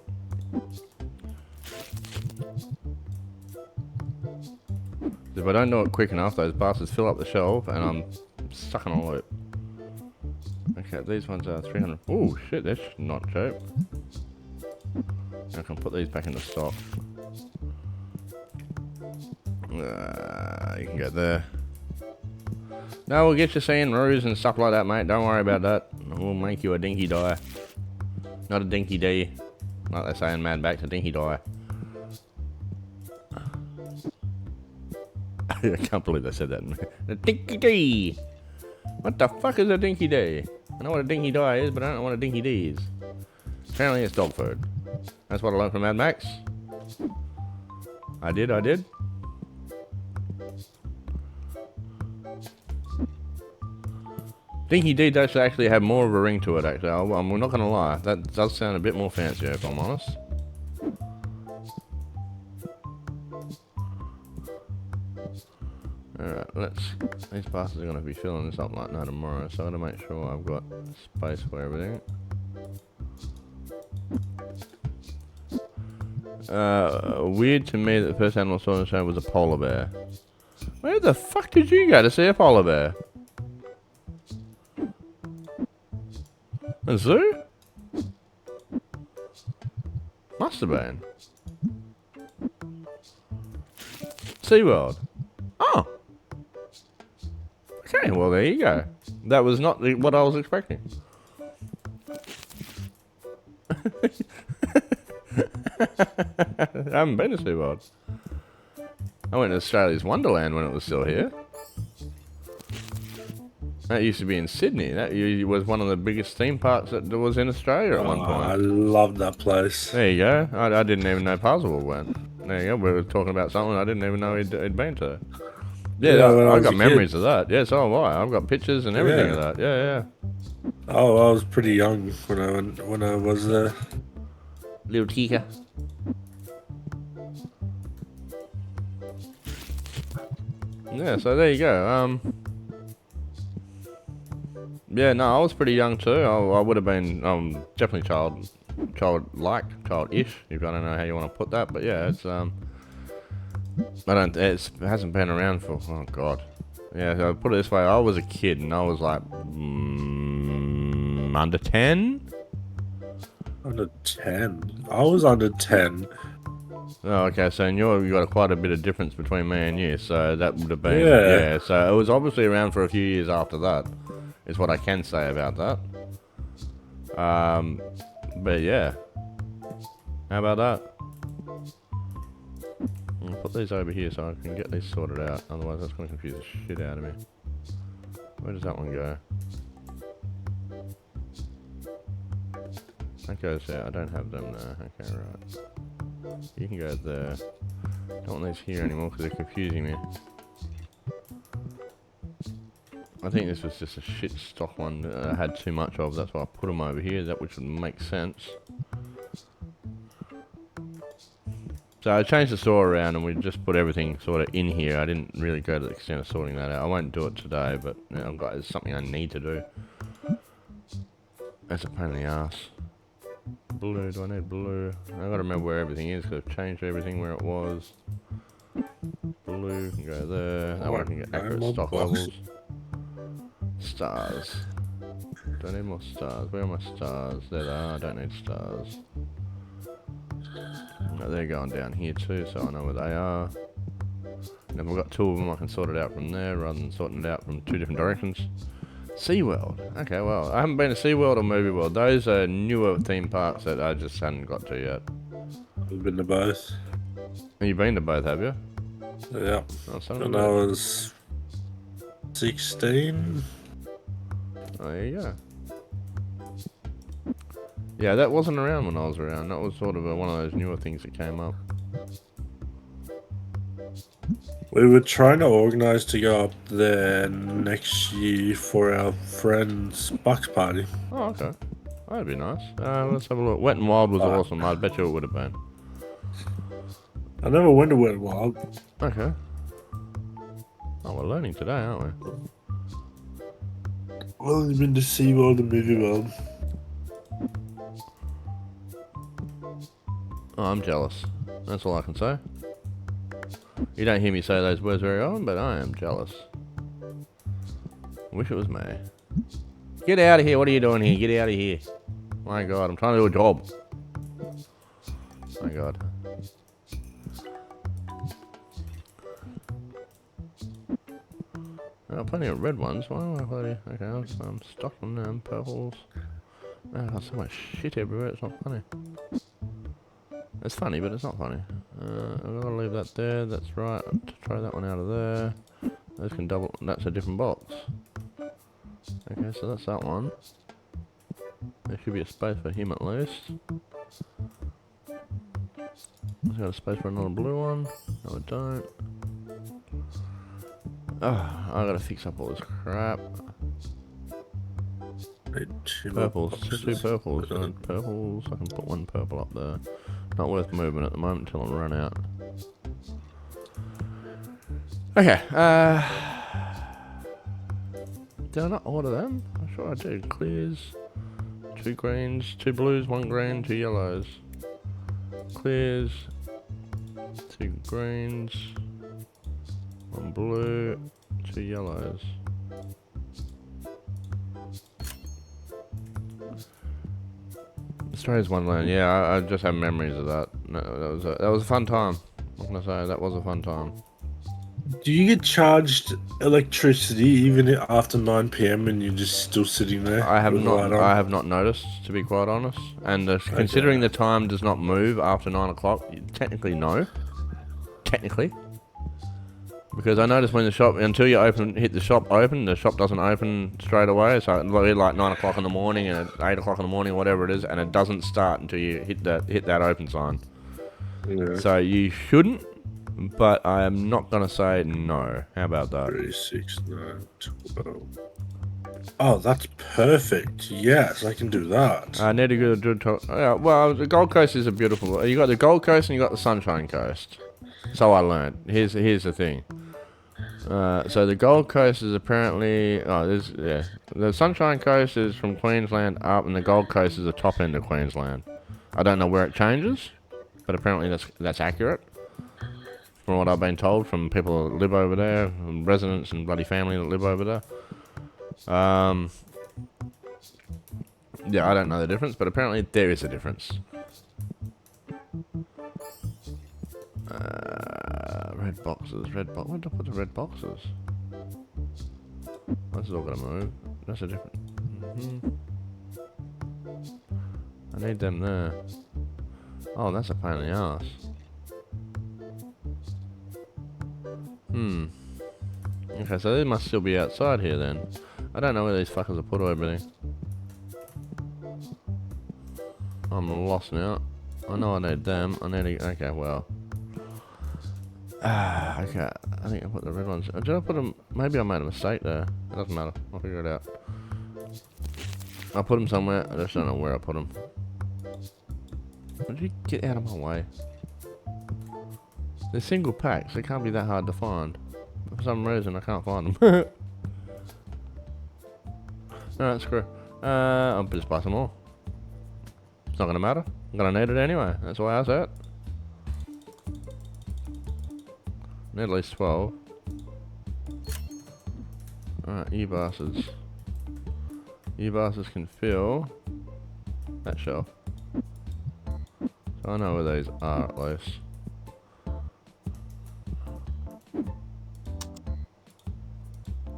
If I don't do it quick enough, those bastards fill up the shelf and I'm stuck on a loop. Okay, these ones are 300. Oh shit, that's not cheap. I can put these back into stock. You can go there. No, we'll get you seeing roos and stuff like that, mate. Don't worry about that. We'll make you a dinky die. Not a dinky D. Like they say in Mad Max, a dinky die. I can't believe they said that. A dinky D! What the fuck is a dinky D? I know what a dinky die is, but I don't know what a dinky D is. Apparently it's dog food. That's what I learned from Mad Max. I did. Dinky D does actually have more of a ring to it, actually. I'm not gonna lie. That does sound a bit more fancier, if I'm honest. Alright, these bastards are gonna be filling this up like no tomorrow, so I gotta make sure I've got space for everything. Weird to me that the first animal I saw in the show was a polar bear. Where the fuck did you go to see a polar bear? A zoo? Must have been. SeaWorld. Oh. Okay, well there you go. That was not what I was expecting. I haven't been to SeaWorld. I went to Australia's Wonderland when it was still here. That used to be in Sydney. That was one of the biggest theme parks that there was in Australia at one point. I love that place. There you go. I didn't even know Puzzle went. There you go. We were talking about something I didn't even know he'd been to. Yeah, I've got memories of that. Yeah, so have I. I've got pictures and everything of that. Yeah. Oh, I was pretty young when I was there. Little Tika. Yeah, so there you go. Yeah, no, I was pretty young too. I would have been definitely childish, if I don't know how you want to put that. But yeah, it's it hasn't been around for, oh god. Yeah, so put it this way, I was a kid and I was like under 10. Under 10. I was under 10. Oh, okay, so you got quite a bit of difference between me and you, so that would have been, Yeah. so it was obviously around for a few years after that, is what I can say about that. But yeah. How about that? I'll put these over here so I can get these sorted out, otherwise that's going to confuse the shit out of me. Where does that one go? That goes out, I don't have them there, okay, right. You can go there. Don't want these here anymore because they're confusing me. I think this was just a shit stock one that I had too much of, that's why I put them over here, that which would make sense. So I changed the store around and we just put everything sort of in here. I didn't really go to the extent of sorting that out. I won't do it today, but you know, it's something I need to do. That's a pain in the ass. Blue, do I need blue? I gotta remember where everything is because I've changed everything where it was. Blue can go there. That way I can get accurate stock levels. Stars. Do I need more stars? Where are my stars? There they are. I don't need stars. No, they're going down here too, so I know where they are. And if I've got two of them, I can sort it out from there rather than sorting it out from two different directions. SeaWorld. Okay, well, I haven't been to SeaWorld or Movie World. Those are newer theme parks that I just hadn't got to yet. I've been to both. And you've been to both, have you? Yeah. Oh, When I was 16. Oh, there you go. Yeah, that wasn't around when I was around. That was sort of one of those newer things that came up. We were trying to organise to go up there next year for our friend's Bucks party. Oh, okay. That'd be nice. Let's have a look. Wet and Wild was awesome. I bet you it would have been. I never went to Wet n Wild. Okay. Oh, we're learning today, aren't we? Well, I've been to SeaWorld and Movie World. Oh, I'm jealous. That's all I can say. You don't hear me say those words very often, but I am jealous. Wish it was me. Get out of here. What are you doing here? Get out of here. My god, I'm trying to do a job. My god. Oh, plenty of red ones. Well, okay, I'm stuck on them. Purples. Man, I've got so much shit everywhere. It's not funny. It's funny, but it's not funny. I'm gonna leave that there. That's right. Try that one out of there. Those can double. That's a different box. Okay, so that's that one. There should be a space for him at least. I've got a space for another blue one. No, I don't. Oh, I gotta fix up all this crap. Purples. Two purples. Purples. I can put one purple up there. Not worth moving at the moment until I run out. Okay. Did I not order them? I'm sure I did. Clears. 2 greens, 2 blues, 1 green, 2 yellows. Clears. 2 greens. 1 blue, 2 yellows. Australia's Wonderland. Yeah, I just have memories of that. No, that was a fun time. I'm gonna say that was a fun time. Do you get charged electricity even after 9 PM and you're just still sitting there? I have with the light not. on? I have not noticed, to be quite honest. And considering the time does not move after 9 o'clock, technically no. Technically. Because I noticed when the shop, until you hit the shop doesn't open straight away. So it'll be like 9 o'clock in the morning and 8 o'clock in the morning, whatever it is, and it doesn't start until you hit that open sign. Yeah. So you shouldn't, but I am not gonna say no. How about that? 3, 6, 9, 12. Oh, that's perfect. Yes, I can do that. I need to go to. Yeah, well, the Gold Coast is a beautiful. You got the Gold Coast and you got the Sunshine Coast. So I learned. Here's the thing. So the Gold Coast is apparently the Sunshine Coast is from Queensland up, and the Gold Coast is the top end of Queensland. I don't know where it changes, but apparently that's accurate from what I've been told from people that live over there, and residents and bloody family that live over there. Yeah, I don't know the difference, but apparently there is a difference. Red boxes, where did I put the red boxes? This is all gonna move. That's a different. I need them there. Oh, that's a pain in the ass. Okay, so they must still be outside here then. I don't know where these fuckers have put everything. I'm lost now. I know I need them. I need to. Okay, well. Okay, I think I put the red ones. Did I put them? Maybe I made a mistake there. It doesn't matter. I'll figure it out. I put them somewhere. I just don't know where I put them. Would you get out of my way? They're single packs. They can't be that hard to find. But for some reason, I can't find them. Alright, screw. I'll just buy some more. It's not gonna matter. I'm gonna need it anyway. That's why I said it. Need at least 12. Alright, E-buses. E-buses can fill that shelf. So I know where these are at least.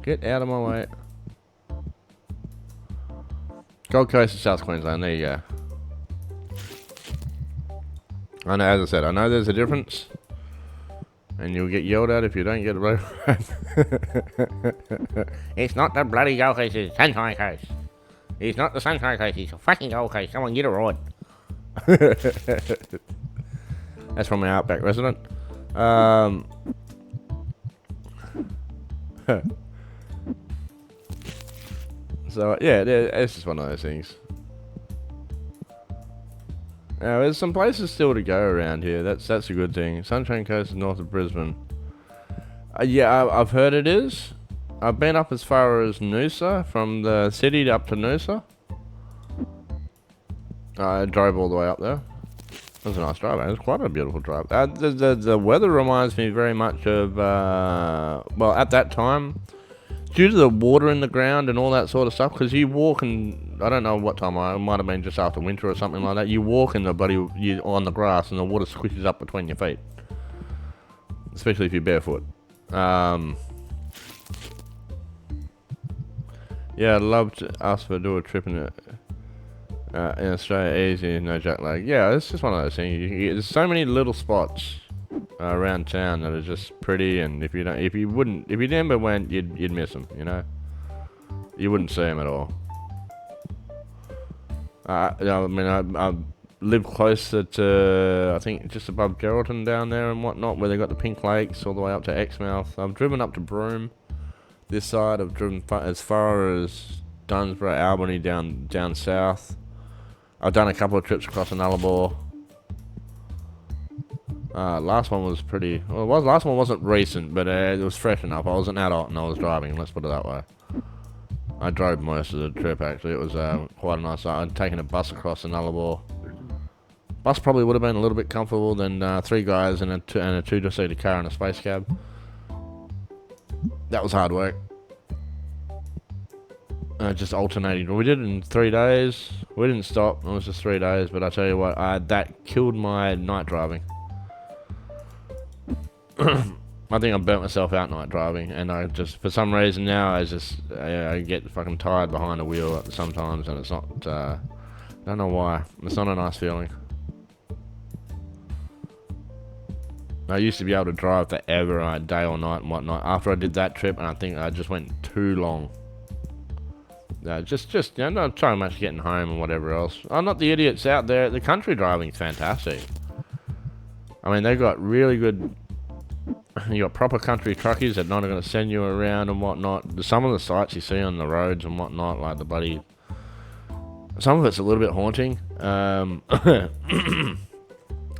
Get out of my way. Gold Coast and South Queensland, there you go. I know, as I said, I know there's a difference. And you'll get yelled at if you don't get it right. It's not the bloody Gold Coast, it's Sunshine Coast. It's not the Sunshine Coast, it's a fucking Gold Coast. Come on, get it right. That's from my Outback resident. So, yeah, it's just one of those things. Now, there's some places still to go around here. That's a good thing. Sunshine Coast is north of Brisbane. Yeah, I've heard it is. I've been up as far as Noosa, from the city up to Noosa. I drove all the way up there. It was a nice drive. It was quite a beautiful drive. The weather reminds me very much of, well, at that time, due to the water in the ground and all that sort of stuff, because you walk and, I don't know what time, it might have been just after winter or something like that, you walk and you're on the grass and the water squishes up between your feet. Especially if you're barefoot. Yeah, I'd love to ask for do a trip in Australia, easy, no jet lag. Yeah, it's just one of those things. There's so many little spots around town that are just pretty, and if you never went, you'd miss them. You know, you wouldn't see them at all. I mean, I live closer to, I think, just above Geraldton down there and whatnot, where they got the Pink Lakes all the way up to Exmouth. I've driven up to Broome. This side, I've driven as far as Dunsborough, Albany, down south. I've done a couple of trips across the Nullarbor. Last one was pretty, well, last one wasn't recent, but it was fresh enough. I was an adult and I was driving, let's put it that way. I drove most of the trip, actually. It was quite a nice sight. I'd taken a bus across the Nullarbor. Bus probably would have been a little bit comfortable than 3 guys in a two-seater car and a space cab. That was hard work. Just alternating. We did it in 3 days. We didn't stop. It was just 3 days, but I tell you what, that killed my night driving. I think I burnt myself out night driving, and I just, for some reason now, I get fucking tired behind the wheel sometimes, and it's not, I don't know why. It's not a nice feeling. I used to be able to drive forever, day or night and whatnot. After I did that trip, and I think I just went too long. Just you know, not so much getting home and whatever else. I'm not the idiots out there. The country driving's fantastic. I mean, they've got really good. You got proper country truckies that are not going to send you around and whatnot. Some of the sights you see on the roads and whatnot, like the bloody. Some of it's a little bit haunting.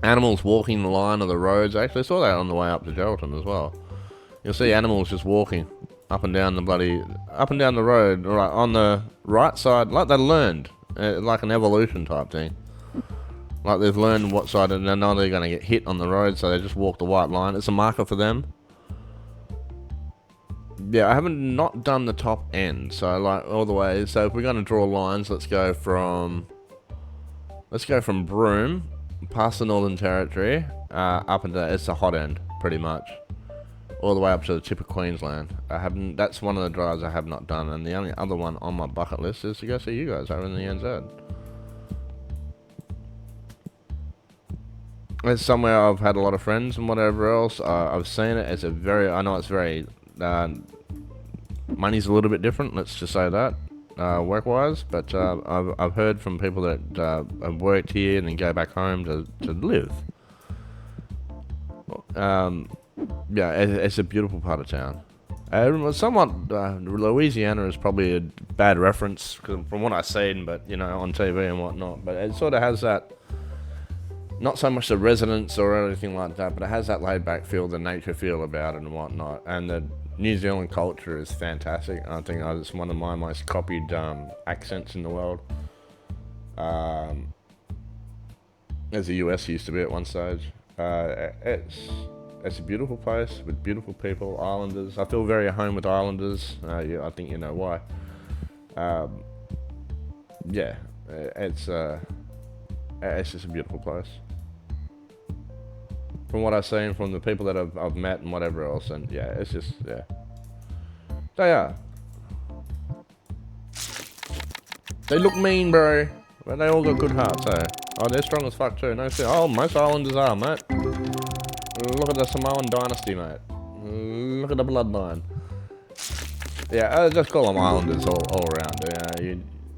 Animals walking the line of the roads. I actually saw that on the way up to Geraldton as well. you'll see animals just walking up and down the road, right on the right side, like they learned, like an evolution type thing. Like they've learned what side, and they know they're going to get hit on the road, so they just walk the white line. It's a marker for them. Yeah, I haven't not done the top end, so like all the way. So if we're going to draw lines, let's go from Broome, past the Northern Territory, up into it's the hot end, pretty much, all the way up to the tip of Queensland. That's one of the drives I have not done, and the only other one on my bucket list is to go see you guys over in the NZ. It's somewhere I've had a lot of friends and whatever else. I've seen it. I know it's very. Money's a little bit different, let's just say that, work-wise, but I've heard from people that have worked here and then go back home to live. Yeah, it's a beautiful part of town. Somewhat, Louisiana is probably a bad reference from what I've seen, but on TV and whatnot. But it sort of has that, not so much the residents or anything like that, but it has that laid-back feel, the nature feel about it and whatnot, and the New Zealand culture is fantastic. I think it's one of my most copied accents in the world. As the US used to be at one stage. It's a beautiful place with beautiful people, islanders. I feel very at home with islanders. Yeah, I think you know why. Yeah, it's just a beautiful place. From what I've seen, from the people that I've met and whatever else, and yeah, it's just, yeah. They are. They look mean, bro, but they all got good hearts, eh? Oh, they're strong as fuck too. No shit. Oh, most islanders are, mate. Look at the Samoan dynasty, mate. Look at the bloodline. Yeah, I just call them islanders all around.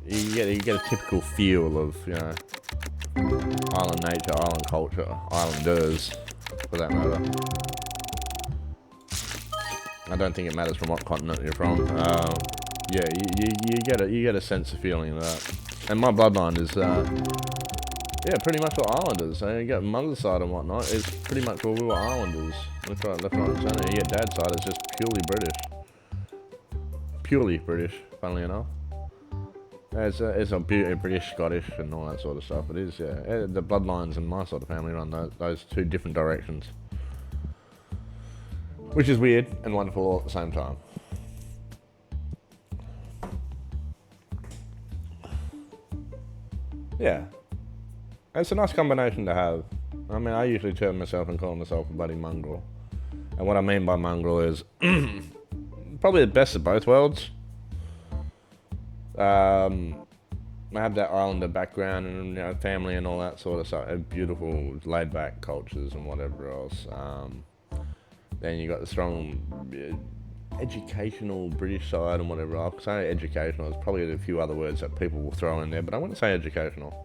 You get a typical feel of island nature, island culture, islanders, for that matter. I don't think it matters from what continent you're from. Yeah, you get a sense of feeling of that. And my bloodline is pretty much all islanders. So you get mother's side and whatnot, it's pretty much all we were islanders. Left, right, and centre. You get dad's side, it's just purely British. Purely British, funnily enough. It's a British, Scottish, and all that sort of stuff. It is, yeah. The bloodlines in my sort of family run those two different directions, which is weird and wonderful all at the same time. Yeah, it's a nice combination to have. I mean, I usually turn myself and call myself a bloody mongrel, and what I mean by mongrel is probably the best of both worlds. I have that islander background and family and all that sort of stuff. Beautiful, laid-back cultures and whatever else. Then you got the strong educational British side and whatever. I'll say educational. There's probably a few other words that people will throw in there, but I wouldn't say educational.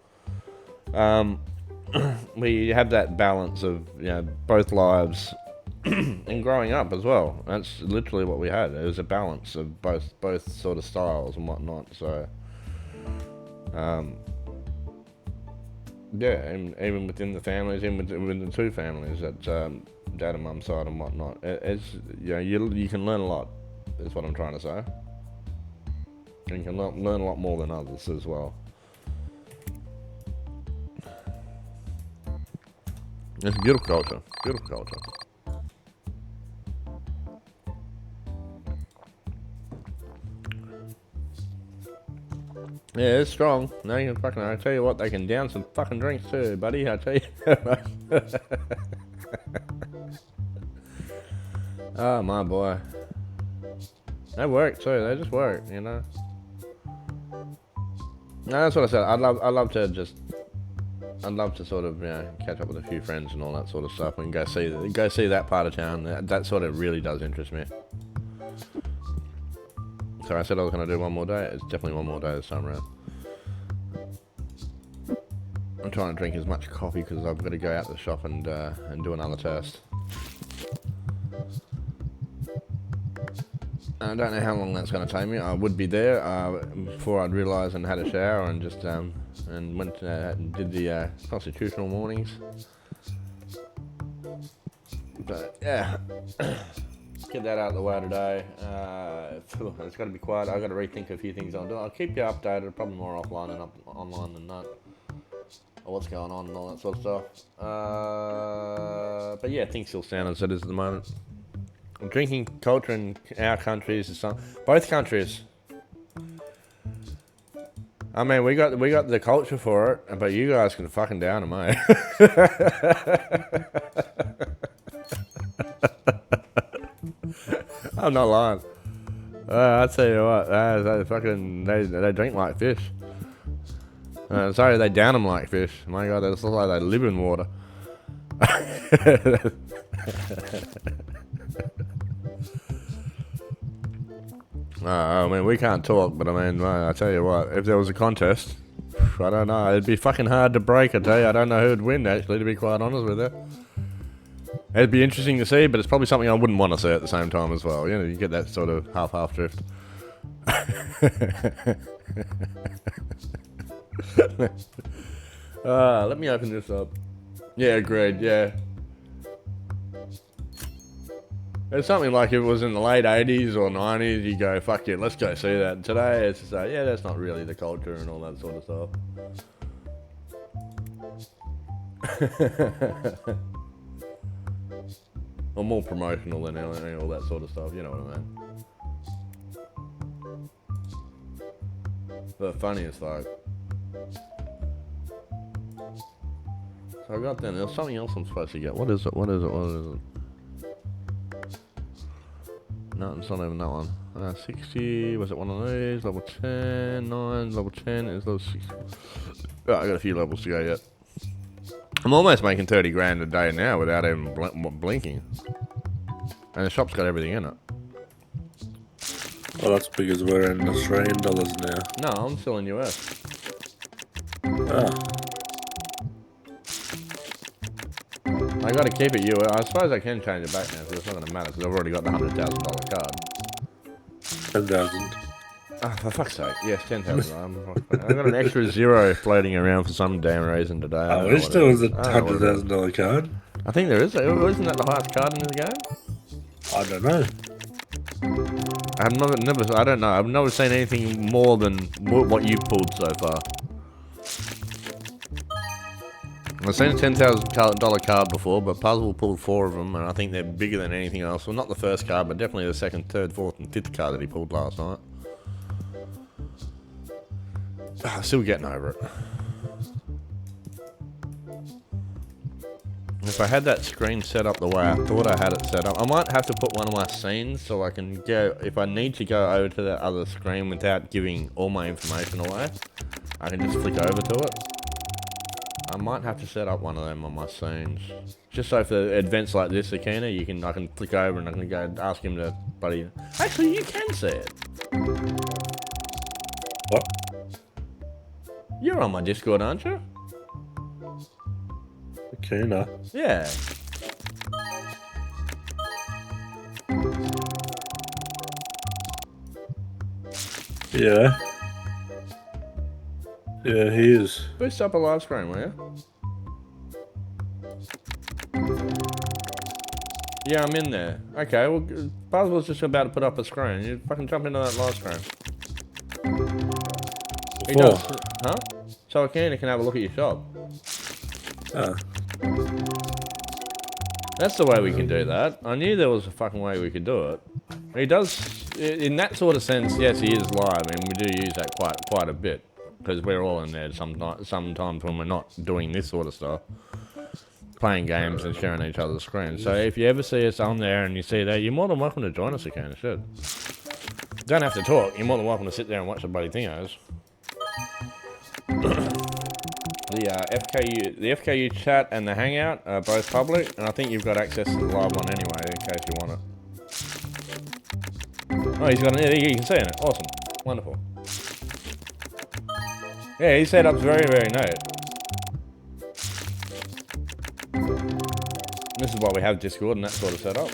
We have that balance of both lives. And growing up as well, that's literally what we had. It was a balance of both sort of styles and whatnot. So, yeah, and even within the families, even within the two families, that dad and mum side and whatnot, it's you can learn a lot. Is what I'm trying to say. And you can learn a lot more than others as well. It's a beautiful culture. Beautiful culture. Yeah, it's strong. No, you can fucking. I tell you what, they can down some fucking drinks too, buddy. I tell you. Oh my boy. They work too. They just work, No, that's what I said. I'd love to sort of catch up with a few friends and all that sort of stuff, and go see that part of town. That sort of really does interest me. So I said I was going to do one more day. It's definitely one more day this time around. I'm trying to drink as much coffee because I've got to go out to the shop and do another test. I don't know how long that's going to take me. I would be there before I'd realise and had a shower and just and went and did the constitutional mornings. But yeah. get that out of the way today. It's got to be quiet. I've got to rethink a few things I'll do. I'll keep you updated, probably more offline and online than that. Or what's going on and all that sort of stuff. But yeah, things still sound as it is at the moment. Drinking culture in our countries is both countries. I mean, we got the culture for it, but you guys can fucking down them, mate. I'm not lying. I tell you what, they drink like fish. Sorry, they down them like fish. My God, it's like they live in water. I mean, we can't talk, but I mean, I tell you what, if there was a contest, I don't know, it'd be fucking hard to break, I tell you. I don't know who'd win, actually, to be quite honest with you. It'd be interesting to see, but it's probably something I wouldn't want to see at the same time as well. You know, you get that sort of half-half drift. Let me open this up. Yeah, agreed, yeah. It's something like if it was in the late 80s or 90s, you go, fuck it, let's go see that. And today, it's just like, yeah, that's not really the culture and all that sort of stuff. Or more promotional than anything, all that sort of stuff, you know what I mean? The funniest though. So I got then, there's something else I'm supposed to get. What is it? No, it's not even that one. 60, was it one of these? Level 10, 9, level 10 is level 60. Oh, I got a few levels to go yet. I'm almost making 30 grand a day now without even blinking. And the shop's got everything in it. Well, that's because we're in Australian dollars now. No, I'm still in US. Ah. I gotta keep it US. I suppose I can change it back now, because it's not gonna matter, because I've already got the $100,000 card. 10,000. Oh, for fuck's sake. Yes, 10,000. I've got an extra zero floating around for some damn reason today. I wish there was a $100,000 card. I think there is. Isn't that the highest card in the game? I don't know. I don't know. I've never seen anything more than what you've pulled so far. I've seen a $10,000 card before, but Puzzle pulled 4 of them, and I think they're bigger than anything else. Well, not the first card, but definitely the second, third, fourth, and fifth card that he pulled last night. Still getting over it. If I had that screen set up the way I thought I had it set up, I might have to put one of my scenes so I can go, if I need to go over to that other screen without giving all my information away, I can just flick over to it. I might have to set up one of them on my scenes. Just so for events like this, Akina, I can flick over and I can go ask him to, buddy. Actually, you can see it. What? You're on my Discord, aren't you? Okay, no. Yeah. Yeah. Yeah, he is. Boost up a live screen, will you? Yeah, I'm in there. Okay, well, Buzz was just about to put up a screen. You fucking jump into that live screen. He does. Huh? So Akina can have a look at your shop. Ah. That's the way we can do that. I knew there was a fucking way we could do it. He does, in that sort of sense, yes, he is live, and we do use that quite a bit. Because we're all in there sometimes when we're not doing this sort of stuff. Playing games and sharing each other's screens. So if you ever see us on there and you see that, you're more than welcome to join us again, shit. Don't have to talk, you're more than welcome to sit there and watch the bloody thingos. The FKU chat and the Hangout are both public, and I think you've got access to the live one anyway, in case you want it. Oh, he's got an, you can see it. Awesome. Wonderful. Yeah, his setup's very, very neat. This is why we have Discord and that sort of setup.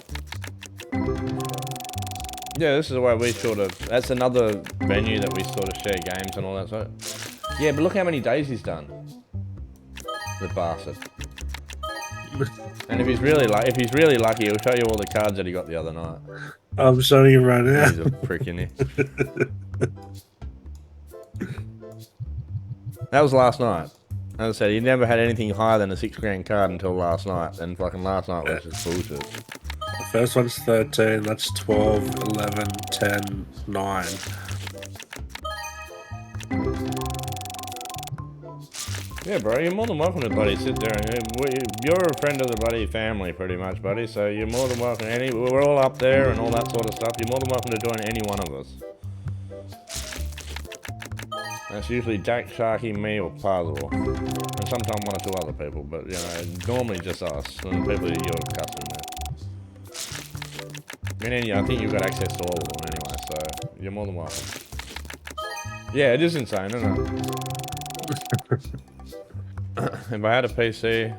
Yeah, this is the way we sort of, that's another venue that we sort of share games and all that sort of. Yeah, but look how many days he's done. The bastard. And if he's really lucky, he'll show you all the cards that he got the other night. I'm showing you right now. He's a prick, isn't he? That was last night. As I said, he never had anything higher than a $6 card until last night, and fucking last night was just bullshit. The first one's 13, that's 12, 11, 10, 9. Yeah, bro, you're more than welcome to, buddy, sit there and you're a friend of the bloody family, pretty much, buddy. So you're more than welcome. We're all up there and all that sort of stuff. You're more than welcome to join any one of us. That's usually Jack, Sharky, me, or Parzival, and sometimes one or two other people. But you know, normally just us and the people that you're accustomed to. I think you've got access to all of them anyway, so you're more than welcome. Yeah, it is insane, isn't it? If I had a PC,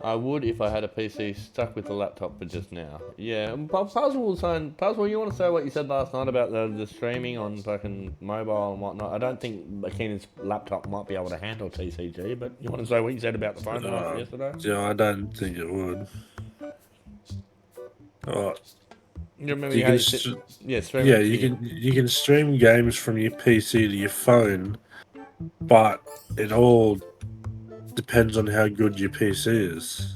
I would if I had a PC stuck with the laptop for just now. Yeah, but Puzzle, you want to say what you said last night about the streaming on fucking mobile and whatnot? I don't think Keenan's laptop might be able to handle TCG, but you want to say what you said about the phone yesterday? Yeah, I don't think it would. Oh. You remember you can stream games from your PC to your phone, but it all depends on how good your PC is.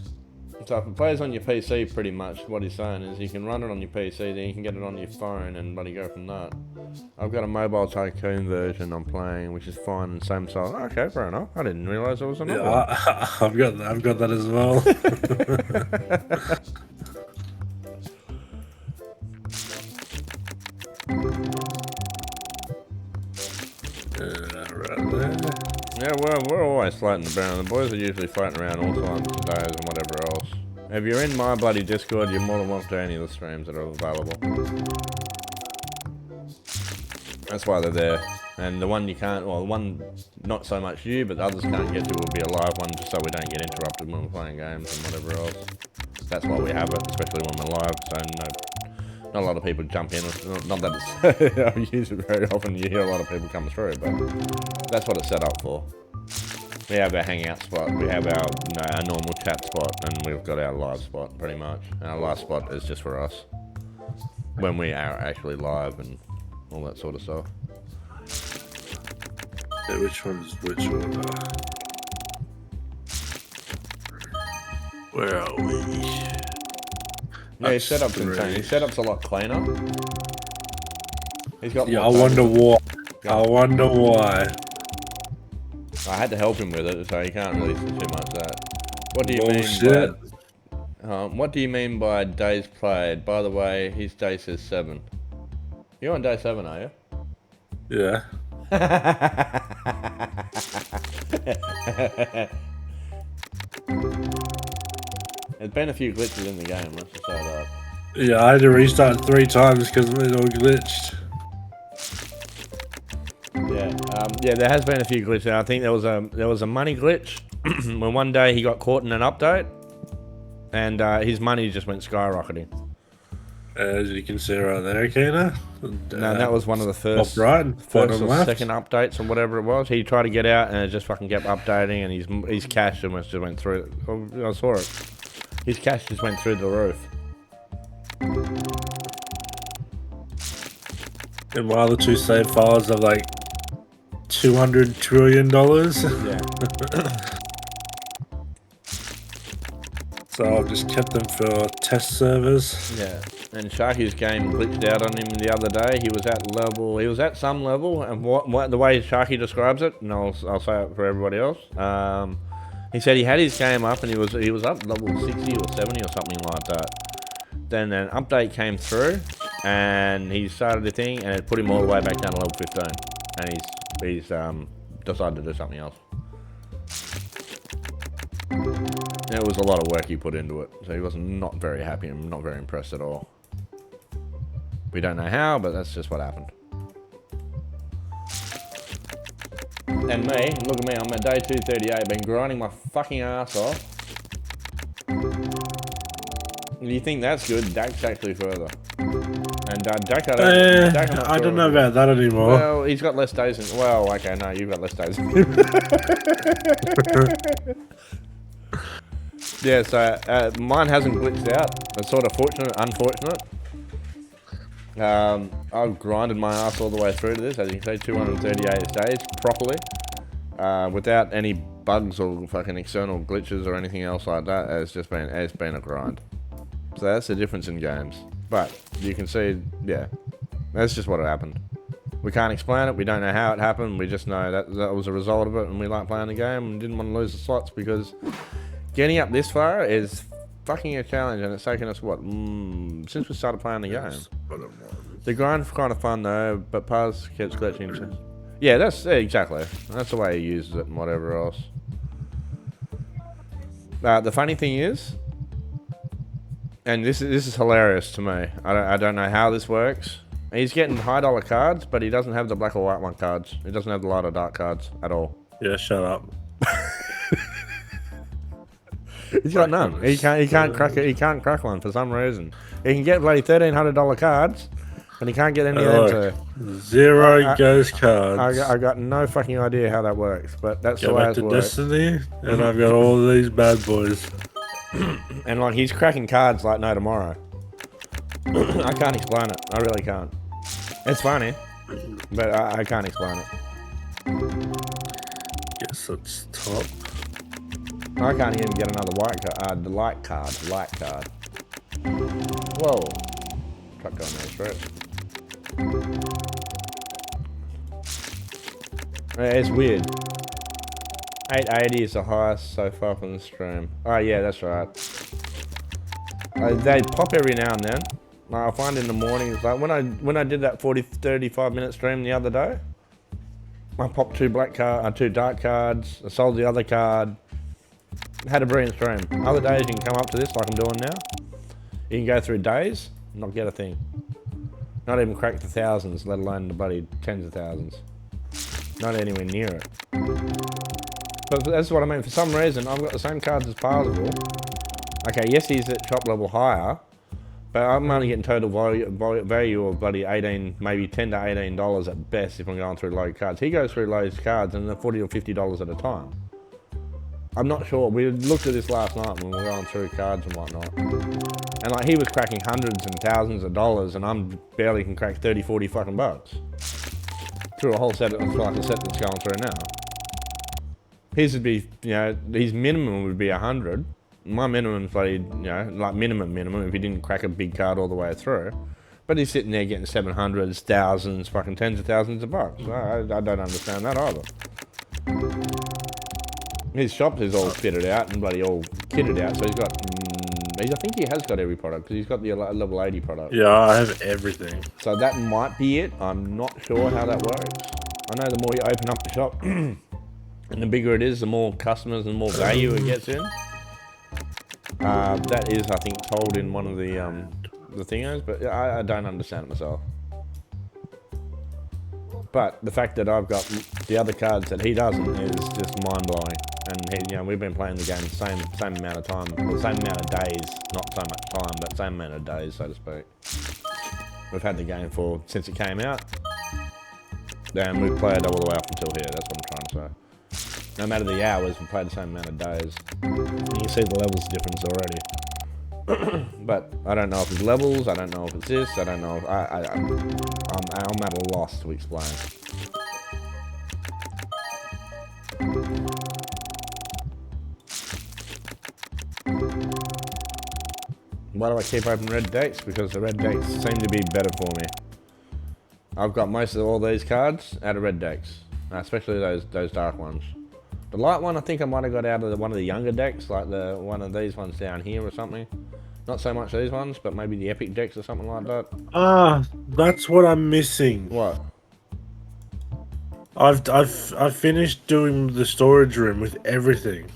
So if it plays on your PC, pretty much what he's saying is you can run it on your PC, then you can get it on your phone and bloody go from that. I've got a mobile tycoon version I'm playing, which is fine and same size. Okay, fair enough. I didn't realise there was another one. I've got that as well. Yeah, we're always floating around. The boys are usually floating around all times of days and whatever else. If you're in my bloody Discord, you're more than welcome to any of the streams that are available. That's why they're there. And the one you can't, well, the one not so much you, but the others can't get to will be a live one, just so we don't get interrupted when we're playing games and whatever else. That's why we have it, especially when we're live, so not a lot of people jump in. Not that it's, I use it very often, you hear a lot of people come through, but that's what it's set up for. We have our hangout spot, we have our normal chat spot, and we've got our live spot, pretty much. And our live spot is just for us, when we are actually live and all that sort of stuff. Yeah, which one's which order? Where are we? Yeah, his setup's insane. His setup's a lot cleaner. He's got. Yeah, I wonder why. I had to help him with it, so he can't really say too much of that. What do you mean? What do you mean by days played? By the way, his day says 7. You're on day 7, are you? Yeah. There's been a few glitches in the game, let's just say that. Yeah, I had to restart 3 times because it all glitched. Yeah, there has been a few glitches. I think there was a money glitch when one day he got caught in an update, and his money just went skyrocketing. As you can see right there, Keena. No, that was one of the first or second updates or whatever it was. He tried to get out, and it just fucking kept updating, and his cash just went through. I saw it. His cash just went through the roof. And my other 2 save files are like $200 trillion. Yeah. So I've just kept them for test servers. Yeah. And Sharky's game glitched out on him the other day. He was at some level, and what the way Sharky describes it, and I'll say it for everybody else. He said he had his game up and he was up level 60 or 70 or something like that. Then an update came through and he started the thing and it put him all the way back down to level 15. And he's decided to do something else. It was a lot of work he put into it, so he was not very happy and not very impressed at all. We don't know how, but that's just what happened. And me, look at me, I'm at day 238, been grinding my fucking ass off. Do you think that's good? Dax actually further. And Dak, Dak, I'm not I sure don't know of- about that anymore. Well, he's got less days than. Well, okay, no, you've got less days than him. Yeah, so mine hasn't glitched out. It's sort of fortunate, unfortunate. I've grinded my ass all the way through to this, as you can see, 238 days properly, without any bugs or fucking external glitches or anything else like that. It's been a grind. So that's the difference in games. But you can see, yeah, that's just what happened. We can't explain it. We don't know how it happened. We just know that was a result of it, and we like playing the game and didn't want to lose the slots because getting up this far is fucking a challenge, and it's taken us what since we started playing the game. The grind's kind of fun though, but Paz keeps glitching. Yeah, exactly. That's the way he uses it and whatever else. The funny thing is, and this is hilarious to me. I don't know how this works. He's getting high dollar cards, but he doesn't have the black or white one cards. He doesn't have the light or dark cards at all. Yeah, shut up. He's got none. He can't crack it. He can't crack one for some reason. He can get bloody $1,300 cards, but he can't get any of them. Zero ghost cards. I got no fucking idea how that works, but that's Go the way back it to works. Destiny, and I've got all these bad boys. And like he's cracking cards like no tomorrow. I can't explain it. I really can't. It's funny, but I can't explain it. Guess that's top. I can't even get another white card. The light card. Whoa. Truck going there straight. It's weird. 880 is the highest so far from the stream. Oh yeah, that's right. They pop every now and then. Like, I find in the mornings, like when I did that 35 minute stream the other day, I popped two dark cards. I sold the other card. Had a brilliant stream. Other days you can come up to this like I'm doing now. You can go through days, not get a thing. Not even crack the thousands, let alone the bloody tens of thousands. Not anywhere near it. But that's what I mean. For some reason, I've got the same cards as Parzival. Okay, yes, he's at shop level higher, but I'm only getting total value of bloody 18, maybe $10 to $18 at best if I'm going through low cards. He goes through low cards and they're $40 or $50 at a time. I'm not sure. We looked at this last night when we were going through cards and whatnot. And like he was cracking hundreds and thousands of dollars, and I'm barely can crack 30, 40 fucking bucks through a whole set. It's like a set that's going through now. His would be, his minimum would be 100. My minimum's bloody, like minimum if he didn't crack a big card all the way through. But he's sitting there getting 700s, thousands, fucking tens of thousands of bucks. I don't understand that either. His shop is all fitted out and bloody all kitted out, so he's got, I think he has got every product, because he's got the level 80 product. Yeah, I have everything. So that might be it. I'm not sure how that works. I know the more you open up the shop, and the bigger it is, the more customers and more value it gets in. That is, I think, told in one of the thingos, but I don't understand it myself. But the fact that I've got the other cards that he doesn't is just mind-blowing. And we've been playing the game the same amount of time, well, the same amount of days, not so much time, but same amount of days, so to speak. We've had the game since it came out, and we've played all the way up until here. That's what I'm trying to say. No matter the hours, we played the same amount of days. You can see the levels difference already. But I don't know if it's levels. I don't know if it's this. I don't know. If, I'm at a loss to explain. Why do I keep opening red decks? Because the red decks seem to be better for me. I've got most of all these cards out of red decks, especially those dark ones. The light one I think I might have got out of one of the younger decks, like one of these ones down here or something. Not so much these ones, but maybe the epic decks or something like that. That's what I'm missing. What? I've finished doing the storage room with everything.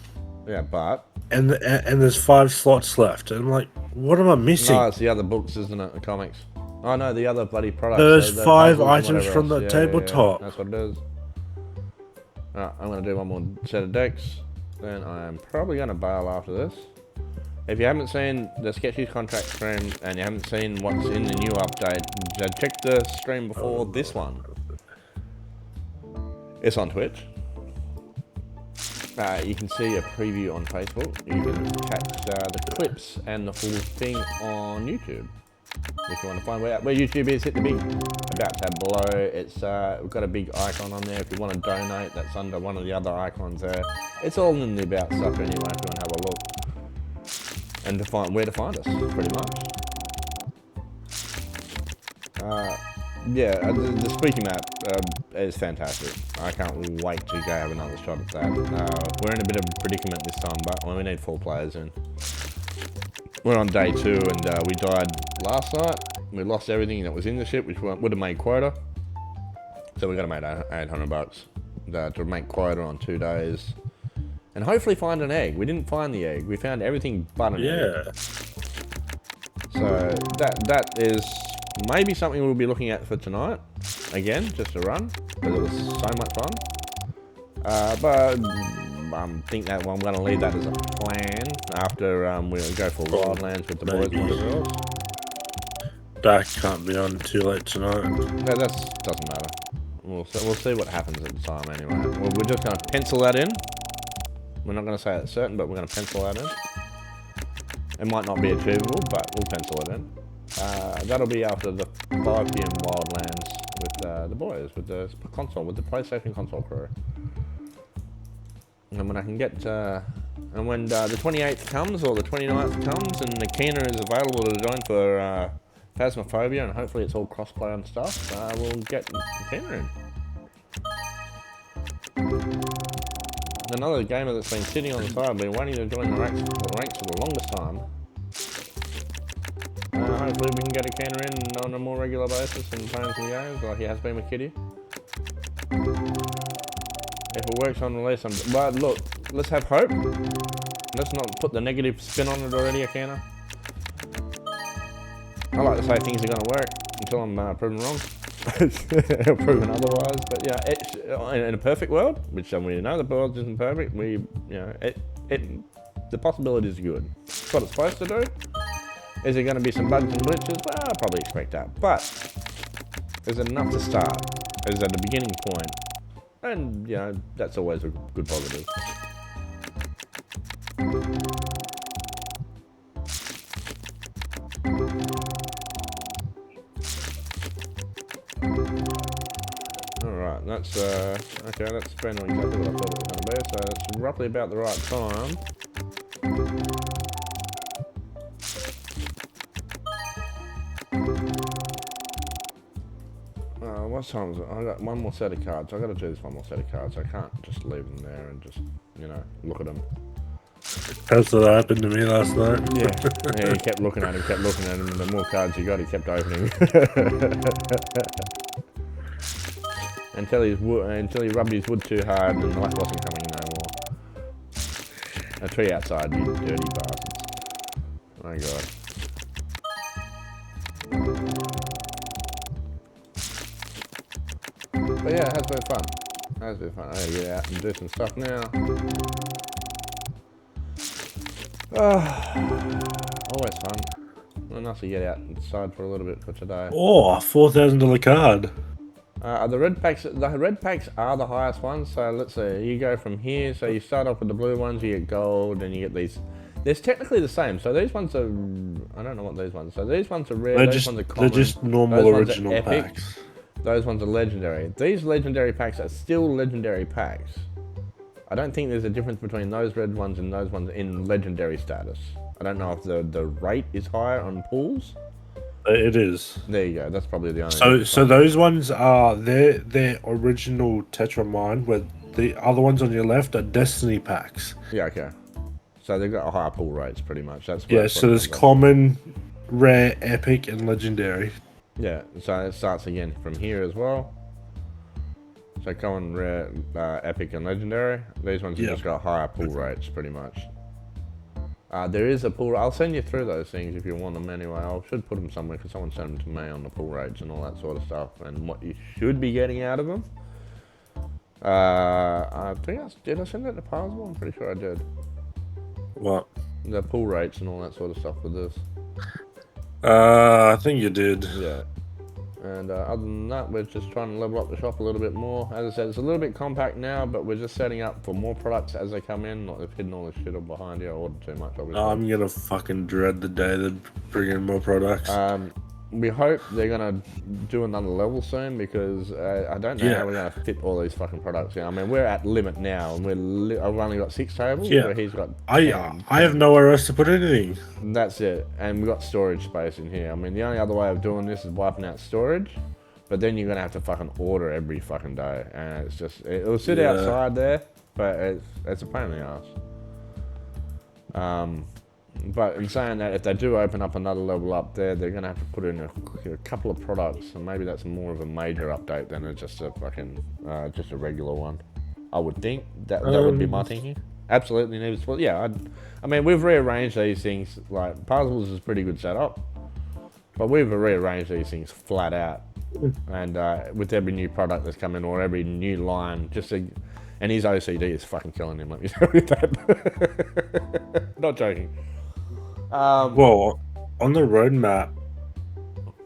Yeah, but and there's 5 slots left. And I'm like, what am I missing? No, it's the other books, isn't it? The comics. Oh no, the other bloody products. There's the 5 puzzles and items whatever from the else. tabletop. Yeah, that's what it is. Alright, I'm gonna do one more set of decks. Then I am probably gonna bail after this. If you haven't seen the Sketchy's contract stream and you haven't seen what's in the new update, check the stream before this one. It's on Twitch. You can see a preview on Facebook. You can catch the clips and the full thing on YouTube. If you want to find where YouTube is, hit the big About tab below. It's we've got a big icon on there. If you want to donate, that's under one of the other icons there. It's all in the About stuff anyway, if you want to have a look. And to find where to find us, pretty much. Yeah, the speaking map is fantastic. I can't wait to go have another shot at that. We're in a bit of a predicament this time, but we need 4 players in. We're on day 2 and we died last night. We lost everything that was in the ship, which would have made quota. So we got to make $800 to make quota on 2 days. And hopefully find an egg. We didn't find the egg. We found everything but an egg. So that is maybe something we'll be looking at for tonight. Again, just a run, because it was so much fun. But I think that I'm going to leave that as a plan after we'll go for Wildlands with the boys and the girls. Dark can't be on too late tonight. No, that doesn't matter. We'll see what happens at the time anyway. We're just going to pencil that in. We're not going to say it's certain, but we're going to pencil that in. It might not be achievable, but we'll pencil it in. That'll be after the 5 PM Wildlands with the boys, with the console, with the PlayStation console crew. And when I can get, and when the 28th comes, or the 29th comes, and the Kena is available to join for Phasmophobia, and hopefully it's all crossplay and stuff, we'll get Kena in. Another gamer that's been sitting on the side, been waiting to join the ranks for the longest time. Hopefully we can get a Kena in on a more regular basis and playing some games, like he has been with Kitty. If it works on release, but look, let's have hope. Let's not put the negative spin on it already, Kena. I like to say things are going to work until I'm proven wrong. Proven otherwise, but yeah, in a perfect world, which we know the world isn't perfect, the possibilities are good. It's what it's supposed to do. Is there going to be some bugs and glitches? Well, I probably expect that, but is it enough to start? Is that a beginning point? And that's always a good positive. Alright, that's okay, that's been exactly what I thought it was going to be, so that's roughly about the right time. What time is it? I got one more set of cards. I got to do this one more set of cards. I can't just leave them there and just, look at them. That's what happened to me last night. Yeah, he kept looking at him, and the more cards he got, he kept opening. until he rubbed his wood too hard and the light wasn't coming no more. A tree outside, you dirty bastards. My God. But yeah, it has been fun. I gotta get out and do some stuff now. Always fun. Nice to get out inside for a little bit for today. Oh, $4,000 card. The red packs are the highest ones. So let's see, you go from here. So you start off with the blue ones, you get gold, and you get these. They're technically the same. So these ones are, I don't know what these ones. So these ones are rare. Those ones are common. They're just normal original packs. Those ones are legendary. These legendary packs are still legendary packs. I don't think there's a difference between those red ones and those ones in legendary status. I don't know if the rate is higher on pools. It is. There you go. That's probably the only. So those ones are their original Tetramine, where the other ones on your left are Destiny packs. Yeah. Okay. So they've got higher pool rates, pretty much. So there's common, rare, epic, and legendary. Yeah, so it starts again from here as well. So common, rare, epic, and legendary. These ones have just got higher pull rates, pretty much. There is a pull. I'll send you through those things if you want them anyway. I should put them somewhere because someone sent them to me on the pull rates and all that sort of stuff and what you should be getting out of them. I think did I send that to Parsable? I'm pretty sure I did. What? the pull rates and all that sort of stuff with this. I think you did. Yeah. And other than that, we're just trying to level up the shop a little bit more. As I said, it's a little bit compact now, but we're just setting up for more products as they come in. Not hidden all this shit up behind here. I ordered too much, obviously. I'm gonna fucking dread the day they bring in more products. We hope they're gonna do another level soon because I don't know how we're gonna fit all these fucking products in. I mean, we're at limit now, and I've only got 6 tables. Yeah. Where he's got. I have nowhere else to put anything. That's it, and we've got storage space in here. I mean, the only other way of doing this is wiping out storage, but then you're gonna have to fucking order every fucking day, and it's just it'll sit outside there, but it's a pain in the ass. But in saying that, if they do open up another level up there, they're gonna have to put in a couple of products, and maybe that's more of a major update than just a fucking just a regular one. I would think that would be my thinking. Absolutely needs. Well, yeah. I mean, we've rearranged these things. Like puzzles is a pretty good setup, but we've rearranged these things flat out. And with every new product that's coming or every new line, and his OCD is fucking killing him. Let me tell you that. Not joking. Well, on the roadmap,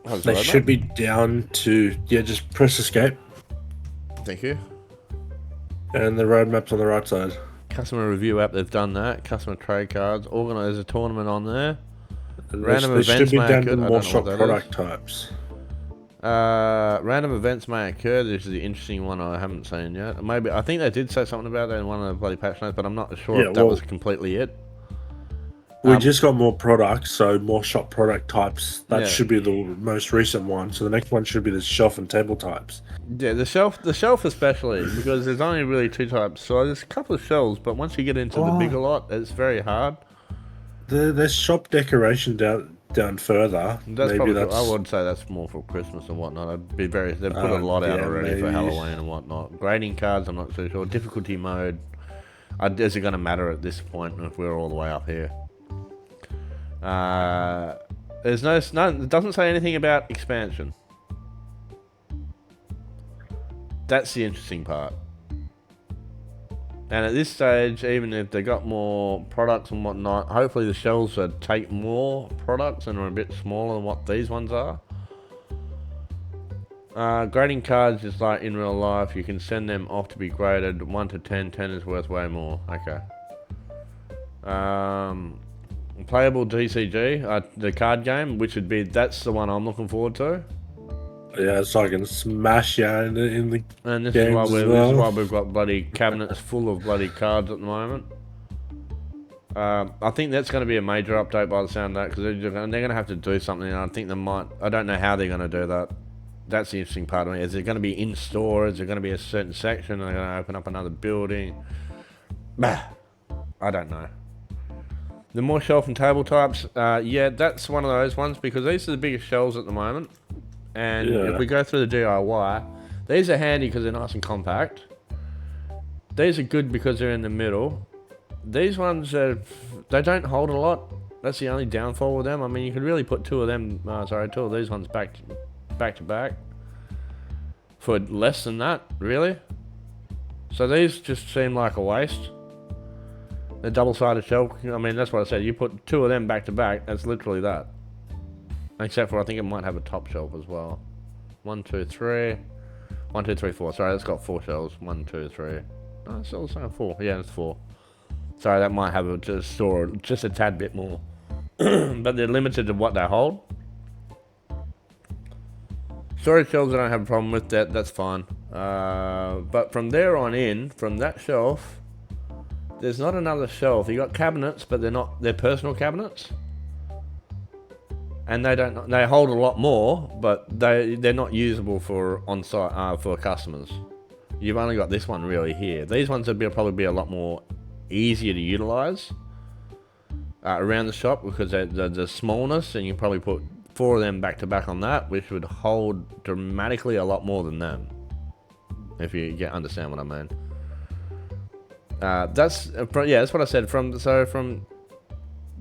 they roadmap? should be down to just press escape, Thank you. and the roadmap's on the right side. Customer review app, they've done that. Customer trade cards, organise a tournament on there. And Random they should events be may down occur. to I more don't know shop what that product types. Random events may occur. This is the interesting one I haven't seen yet. Maybe I think they did say something about that in one of the bloody patch notes, but I'm not sure if that was completely it. We just got more products, so more shop product types. That Yeah. should be the most recent one. So the next one should be the shelf and table types. Yeah, the shelf especially, because there's only really 2 types. So there's a couple of shelves, but once you get into the bigger lot, it's very hard. There's shop decoration down further. That's Maybe probably. that's I would say that's more for Christmas and whatnot. They've put a lot out already for maybe. Halloween and whatnot. Grading cards, I'm not so sure. Difficulty mode, is it going to matter at this point if we're all the way up here? There's no. It doesn't say anything about expansion. That's the interesting part. And at this stage, even if they got more products and whatnot, hopefully the shelves would take more products and are a bit smaller than what these ones are. Grading cards is like in real life. You can send them off to be graded 1 to 10. 10 is worth way more. Okay. Playable DCG, the card game, that's the one I'm looking forward to. Yeah, so I can smash you in the And this games is as well. why we've got bloody cabinets full of bloody cards at the moment. I think that's going to be a major update by the sound of that, because they're going to have to do something, and I think they might. I don't know how they're going to do that. That's the interesting part of me. Is it going to be in store? Is it going to be a certain section? Are they going to open up another building? Bah, I don't know. The more shelf and table types, yeah, that's one of those ones, because these are the biggest shelves at the moment. And if we go through the DIY, these are handy because they're nice and compact. These are good because they're in the middle. These ones, they don't hold a lot. That's the only downfall with them. I mean, you could really put 2 of these ones back to back for less than that, really. So these just seem like a waste. The double-sided shelf, I mean, that's what I said. You put 2 of them back to back, that's literally that. Except for, I think it might have a top shelf as well. 1, 2, 3. 1, 2, 3, 4. Sorry, that's got 4 shelves. 1, 2, 3. No, it's still saying 4. Yeah, it's 4. Sorry, that might have just a tad bit more. But they're limited to what they hold. Storage shelves, I don't have a problem with that. That's fine. But from there on in, from that shelf, there's not another shelf. You got cabinets, but they're personal cabinets. And they hold a lot more, but they're not usable for on-site for customers. You've only got this one really here. These ones would probably be a lot more easier to utilize around the shop, because the smallness, and you can probably put 4 of them back to back on that, which would hold dramatically a lot more than them, if you understand what I mean. That's what I said. From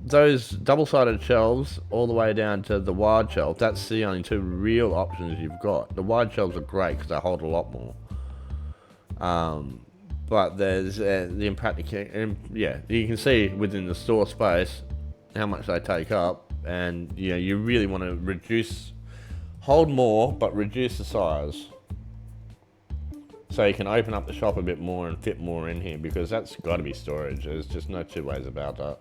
those double-sided shelves all the way down to the wide shelf, that's the only 2 real options you've got. The wide shelves are great because they hold a lot more. But there's the impractical, you can see within the store space, how much they take up, and you really want to hold more, but reduce the size. So you can open up the shop a bit more and fit more in here, because that's got to be storage. There's just no two ways about that.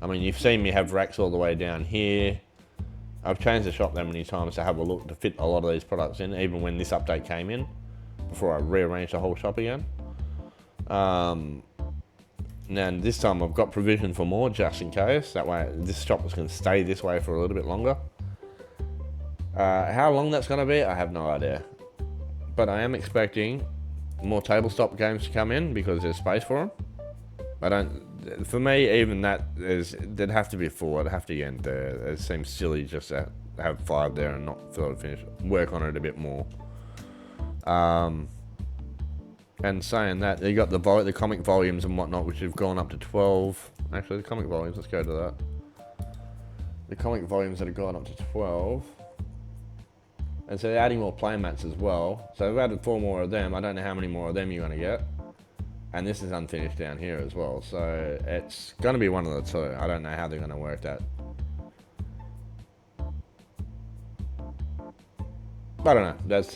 I mean, you've seen me have racks all the way down here. I've changed the shop that many times to have a look to fit a lot of these products in, even when this update came in, before I rearranged the whole shop again. And this time I've got provision for more, just in case. That way, this shop is going to stay this way for a little bit longer. How long that's going to be, I have no idea. But I am expecting more tabletop games to come in, because there's space for them. For me, even there'd have to be 4. It'd have to end there. It seems silly just to have 5 there and not feel to finish. Work on it a bit more. And saying that, you got the comic volumes and whatnot, which have gone up to 12. Actually, the comic volumes, let's go to that. The comic volumes that have gone up to 12. And so they're adding more playmats as well. So they've added 4 more of them. I don't know how many more of them you're going to get. And this is unfinished down here as well. So it's going to be one of the two. I don't know how they're going to work that. I don't know. That's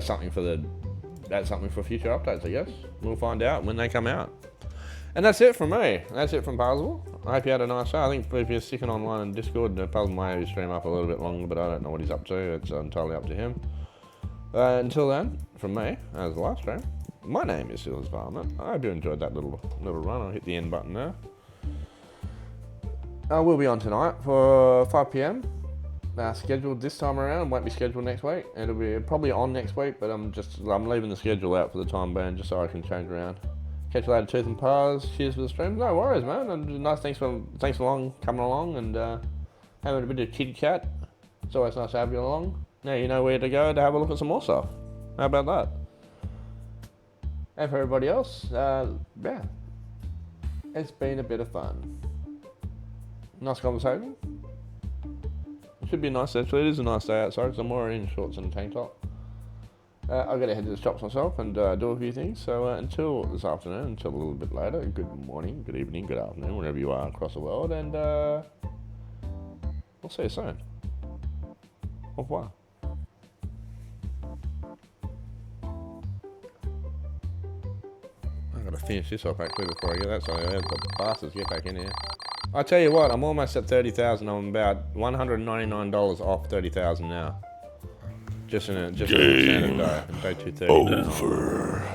something for future updates, I guess. We'll find out when they come out. And that's it from me. That's it from Puzzle. I hope you had a nice day. I think if you're sticking online in Discord, Puzzle may stream up a little bit longer, but I don't know what he's up to. It's entirely up to him. Until then, from me, as the last stream, my name is Silas Varmint. I hope you enjoyed that little run. I'll hit the end button there. I will be on tonight for 5 PM. Scheduled this time around. Won't be scheduled next week. It'll be probably on next week, but I'm leaving the schedule out for the time being, just so I can change around. Catch you later, Tooth and Pars. Cheers for the stream. No worries, man. And nice. Thanks for coming along and having a bit of chit chat. It's always nice to have you along. Now you know where to go to have a look at some more stuff. How about that? And for everybody else, yeah, it's been a bit of fun. Nice conversation. It should be nice, actually. It is a nice day outside, because I'm already in shorts and a tank top. I've got to head to the shops myself and do a few things. So until this afternoon, until a little bit later, good morning, good evening, good afternoon, wherever you are across the world, and we'll see you soon. Au revoir. I've got to finish this off actually before I get that, so the bastards get back in here. I tell you what, I'm almost at 30,000. I'm about $199 off 30,000 now. Just in a standard day 230. Over.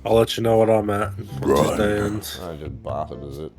I'll let you know what I'm at. Right. Stands. I just bastard is it.